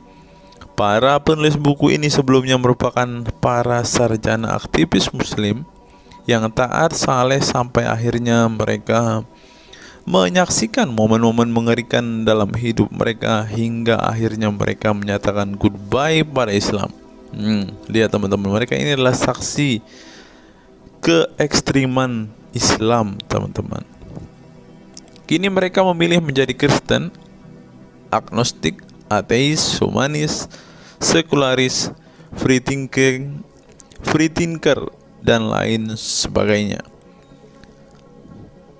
Para penulis buku ini sebelumnya merupakan para sarjana aktivis muslim yang taat saleh sampai akhirnya mereka menyaksikan momen-momen mengerikan dalam hidup mereka hingga akhirnya mereka menyatakan goodbye pada Islam. Lihat teman-teman, mereka ini adalah saksi keekstriman Islam, teman-teman. Kini mereka memilih menjadi Kristen, agnostik, ateis, humanis, sekularis, free thinker, dan lain sebagainya.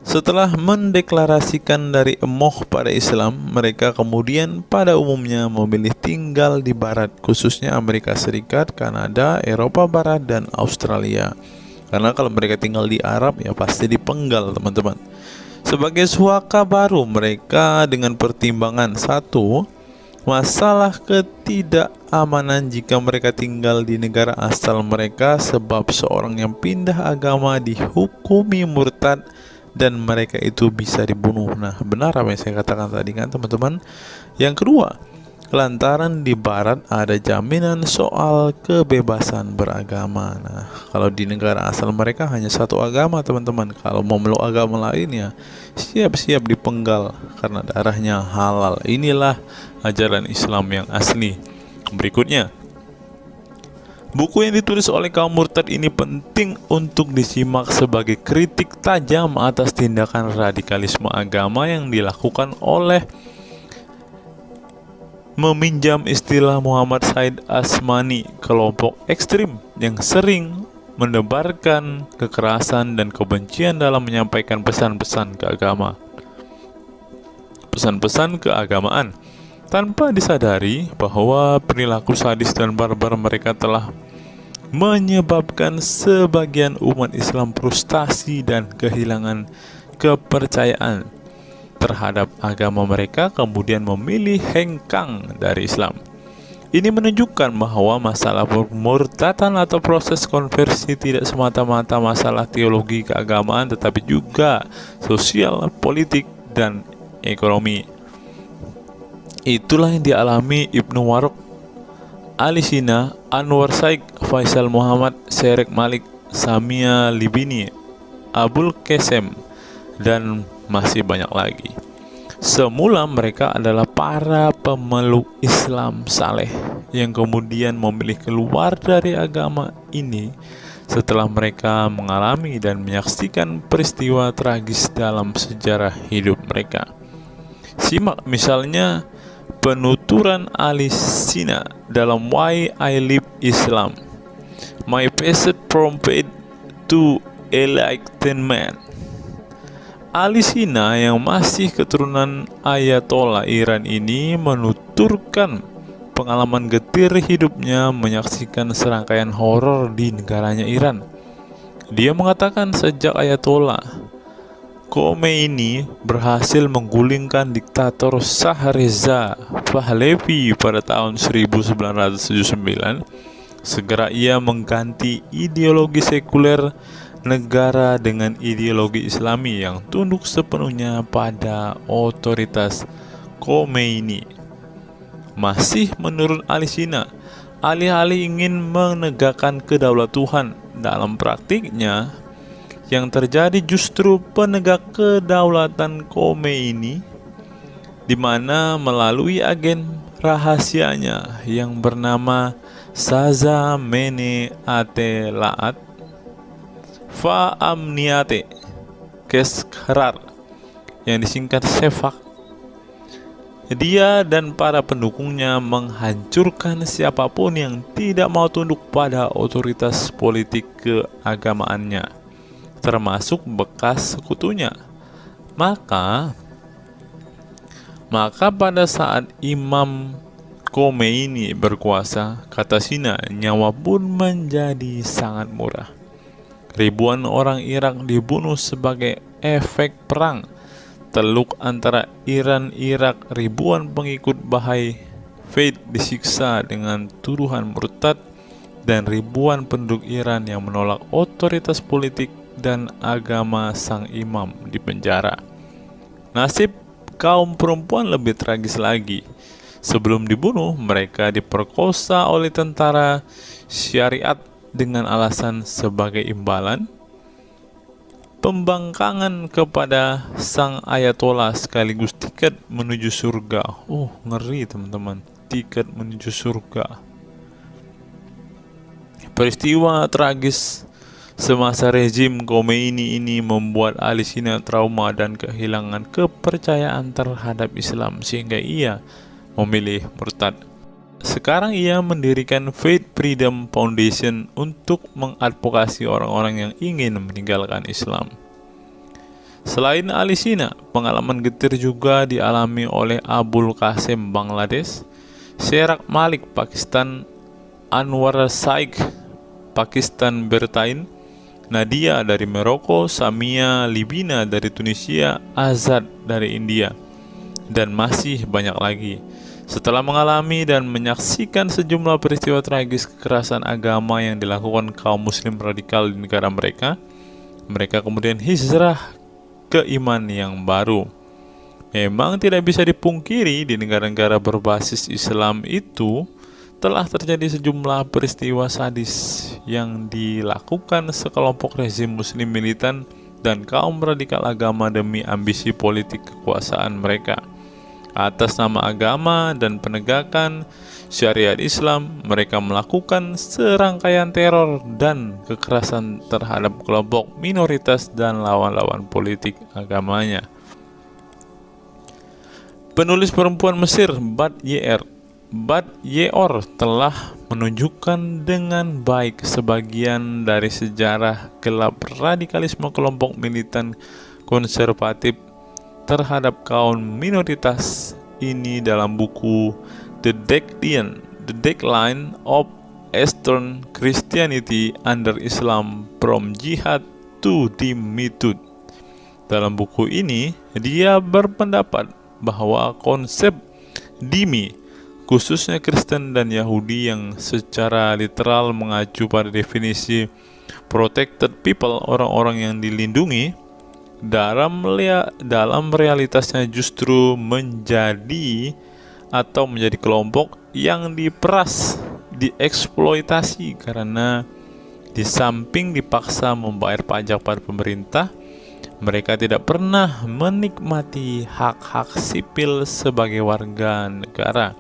Setelah mendeklarasikan dari emoh pada Islam, mereka kemudian pada umumnya memilih tinggal di Barat, khususnya Amerika Serikat, Kanada, Eropa Barat, dan Australia. Karena kalau mereka tinggal di Arab ya pasti dipenggal, teman-teman. Sebagai suaka baru mereka dengan pertimbangan satu, masalah ketidakamanan jika mereka tinggal di negara asal mereka sebab seorang yang pindah agama dihukumi murtad dan mereka itu bisa dibunuh. Nah, benar apa yang saya katakan tadi kan teman-teman. Yang kedua, lantaran di Barat ada jaminan soal kebebasan beragama. Nah, kalau di negara asal mereka hanya satu agama teman-teman. Kalau mau meluk agama lain ya siap-siap dipenggal karena darahnya halal. Inilah ajaran Islam yang asli. Berikutnya, buku yang ditulis oleh kaum murtad ini penting untuk disimak sebagai kritik tajam atas tindakan radikalisme agama yang dilakukan oleh, meminjam istilah Muhammad Said Asmani, kelompok ekstrim yang sering menebarkan kekerasan dan kebencian dalam menyampaikan pesan-pesan keagamaan tanpa disadari bahwa perilaku sadis dan barbar mereka telah menyebabkan sebagian umat Islam frustasi dan kehilangan kepercayaan terhadap agama mereka, kemudian memilih hengkang dari Islam. Ini menunjukkan bahwa masalah pemurtadan atau proses konversi tidak semata-mata masalah teologi keagamaan, tetapi juga sosial, politik, dan ekonomi. Itulah yang dialami Ibnu Warok, Ali Sina, Anwar Saik, Faisal Muhammad, Syarek Malik, Samia Libini, Abul Qasem, dan masih banyak lagi. Semula mereka adalah para pemeluk Islam saleh yang kemudian memilih keluar dari agama ini setelah mereka mengalami dan menyaksikan peristiwa tragis dalam sejarah hidup mereka. Simak misalnya penuturan Ali Sina dalam Why I Live Islam, My Passage from Faith to Enlightenment. Ali Sina yang masih keturunan Ayatollah Iran ini menuturkan pengalaman getir hidupnya menyaksikan serangkaian horor di negaranya Iran. Dia mengatakan sejak Ayatollah Khomeini berhasil menggulingkan diktator Shah Reza Pahlavi pada tahun 1979, segera ia mengganti ideologi sekuler negara dengan ideologi Islami yang tunduk sepenuhnya pada otoritas Khomeini. Masih menurut Ali Sina, alih-alih ingin menegakkan kedaulatan Tuhan, dalam praktiknya yang terjadi justru penegak kedaulatan Khomeini, di mana melalui agen rahasianya yang bernama Saza Mene Ate Laat Fa Amniate Keskharar, yang disingkat Sefak, dia dan para pendukungnya menghancurkan siapapun yang tidak mau tunduk pada otoritas politik keagamaannya, termasuk bekas sekutunya. Maka pada saat Imam Khomeini berkuasa, kata Sina, nyawa pun menjadi sangat murah. Ribuan orang Irak dibunuh sebagai efek perang teluk antara Iran-Irak. Ribuan pengikut Bahai Faith disiksa dengan tuduhan murtad, dan ribuan penduduk Iran yang menolak otoritas politik dan agama sang imam dipenjara. Nasib kaum perempuan lebih tragis lagi. Sebelum dibunuh, mereka diperkosa oleh tentara syariat dengan alasan sebagai imbalan pembangkangan kepada sang ayatollah sekaligus tiket menuju surga. Oh, ngeri teman-teman, tiket menuju surga. Peristiwa tragis semasa rezim Khomeini ini membuat Ali Sina trauma dan kehilangan kepercayaan terhadap Islam, sehingga ia memilih murtad. Sekarang ia mendirikan Faith Freedom Foundation untuk mengadvokasi orang-orang yang ingin meninggalkan Islam. Selain Ali Sina, pengalaman getir juga dialami oleh Abul Qasim Bangladesh, Sherak Malik Pakistan, Anwar Saik Pakistan Bertain, Nadia dari Maroko, Samia Libina dari Tunisia, Azad dari India, dan masih banyak lagi. Setelah mengalami dan menyaksikan sejumlah peristiwa tragis kekerasan agama yang dilakukan kaum muslim radikal di negara mereka, mereka kemudian hijrah ke iman yang baru. Memang tidak bisa dipungkiri di negara-negara berbasis Islam itu telah terjadi sejumlah peristiwa sadis yang dilakukan sekelompok rezim muslim militan dan kaum radikal agama demi ambisi politik kekuasaan mereka. Atas nama agama dan penegakan syariat Islam, mereka melakukan serangkaian teror dan kekerasan terhadap kelompok minoritas dan lawan-lawan politik agamanya. Penulis perempuan Mesir Bad Yeor telah menunjukkan dengan baik sebagian dari sejarah gelap radikalisme kelompok militan konservatif terhadap kaum minoritas ini dalam buku The Decline of Eastern Christianity Under Islam From Jihad to Dhimmitud. Dalam buku ini, dia berpendapat bahwa konsep dhimmi, khususnya Kristen dan Yahudi yang secara literal mengacu pada definisi protected people, orang-orang yang dilindungi, dalam realitasnya justru menjadi kelompok yang diperas, dieksploitasi, karena di samping dipaksa membayar pajak pada pemerintah, mereka tidak pernah menikmati hak-hak sipil sebagai warga negara.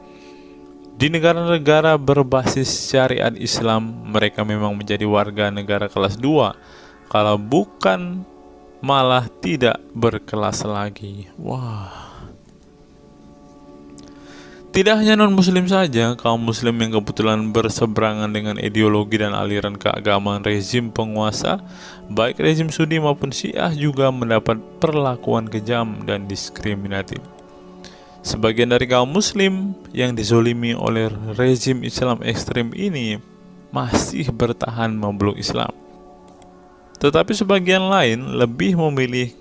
Di negara-negara berbasis syariat Islam, mereka memang menjadi warga negara kelas 2, kalau bukan malah tidak berkelas lagi. Wah. Tidak hanya non-muslim saja, kaum muslim yang kebetulan berseberangan dengan ideologi dan aliran keagamaan rezim penguasa, baik rezim Sunni maupun Syiah, juga mendapat perlakuan kejam dan diskriminatif. Sebagian dari kaum muslim yang dizolimi oleh rezim Islam ekstrem ini masih bertahan memeluk Islam. Tetapi sebagian lain lebih memilih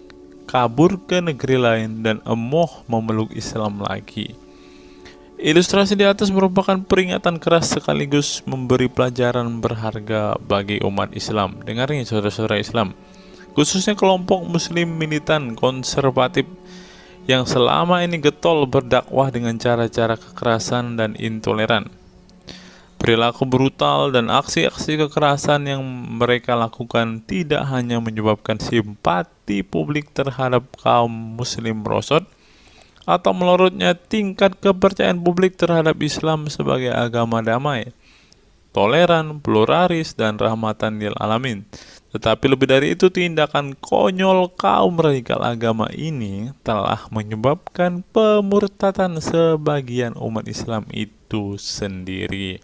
kabur ke negeri lain dan emoh memeluk Islam lagi. Ilustrasi di atas merupakan peringatan keras sekaligus memberi pelajaran berharga bagi umat Islam. Dengarnya saudara-saudara Islam, khususnya kelompok muslim militan konservatif yang selama ini getol berdakwah dengan cara-cara kekerasan dan intoleran. Perilaku brutal dan aksi-aksi kekerasan yang mereka lakukan tidak hanya menyebabkan simpati publik terhadap kaum muslim merosot atau melorotnya tingkat kepercayaan publik terhadap Islam sebagai agama damai, toleran, pluralis, dan rahmatan lil alamin. Tetapi lebih dari itu, tindakan konyol kaum radikal agama ini telah menyebabkan pemurtadan sebagian umat Islam itu sendiri.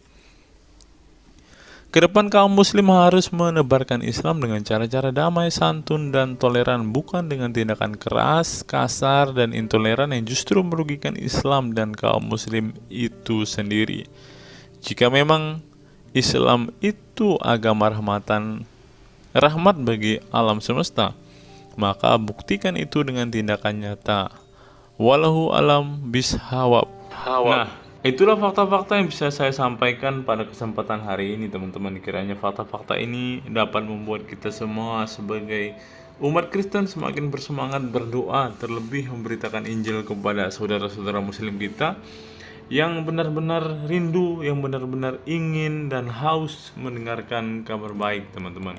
Kedepan kaum muslim harus menebarkan Islam dengan cara-cara damai, santun, dan toleran, bukan dengan tindakan keras, kasar, dan intoleran yang justru merugikan Islam dan kaum muslim itu sendiri. Jika memang Islam itu agama rahmat bagi alam semesta, maka buktikan itu dengan tindakan nyata. Wallahu alam bishawab. Nah, itulah fakta-fakta yang bisa saya sampaikan pada kesempatan hari ini, teman-teman. Kiranya fakta-fakta ini dapat membuat kita semua sebagai umat Kristen semakin bersemangat berdoa, terlebih memberitakan Injil kepada saudara-saudara muslim kita yang benar-benar rindu, yang benar-benar ingin dan haus mendengarkan kabar baik, teman-teman.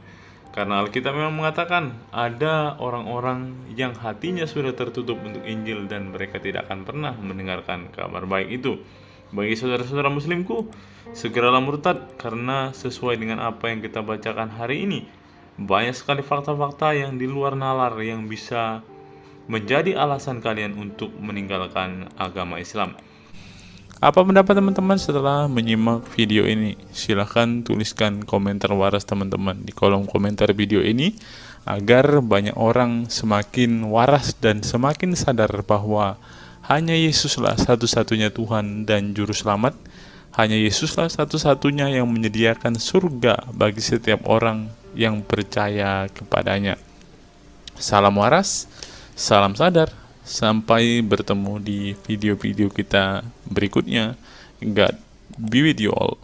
Karena Alkitab memang mengatakan ada orang-orang yang hatinya sudah tertutup untuk Injil dan mereka tidak akan pernah mendengarkan kabar baik itu. Bagi saudara-saudara muslimku, segeralah murtad, karena sesuai dengan apa yang kita bacakan hari ini, banyak sekali fakta-fakta yang di luar nalar yang bisa menjadi alasan kalian untuk meninggalkan agama Islam. Apa pendapat teman-teman setelah menyimak video ini? Silahkan tuliskan komentar waras teman-teman di kolom komentar video ini, agar banyak orang semakin waras dan semakin sadar bahwa hanya Yesuslah satu-satunya Tuhan dan Juru Selamat. Hanya Yesuslah satu-satunya yang menyediakan surga bagi setiap orang yang percaya kepadanya. Salam waras, salam sadar. Sampai bertemu di video-video kita berikutnya. God be with you all.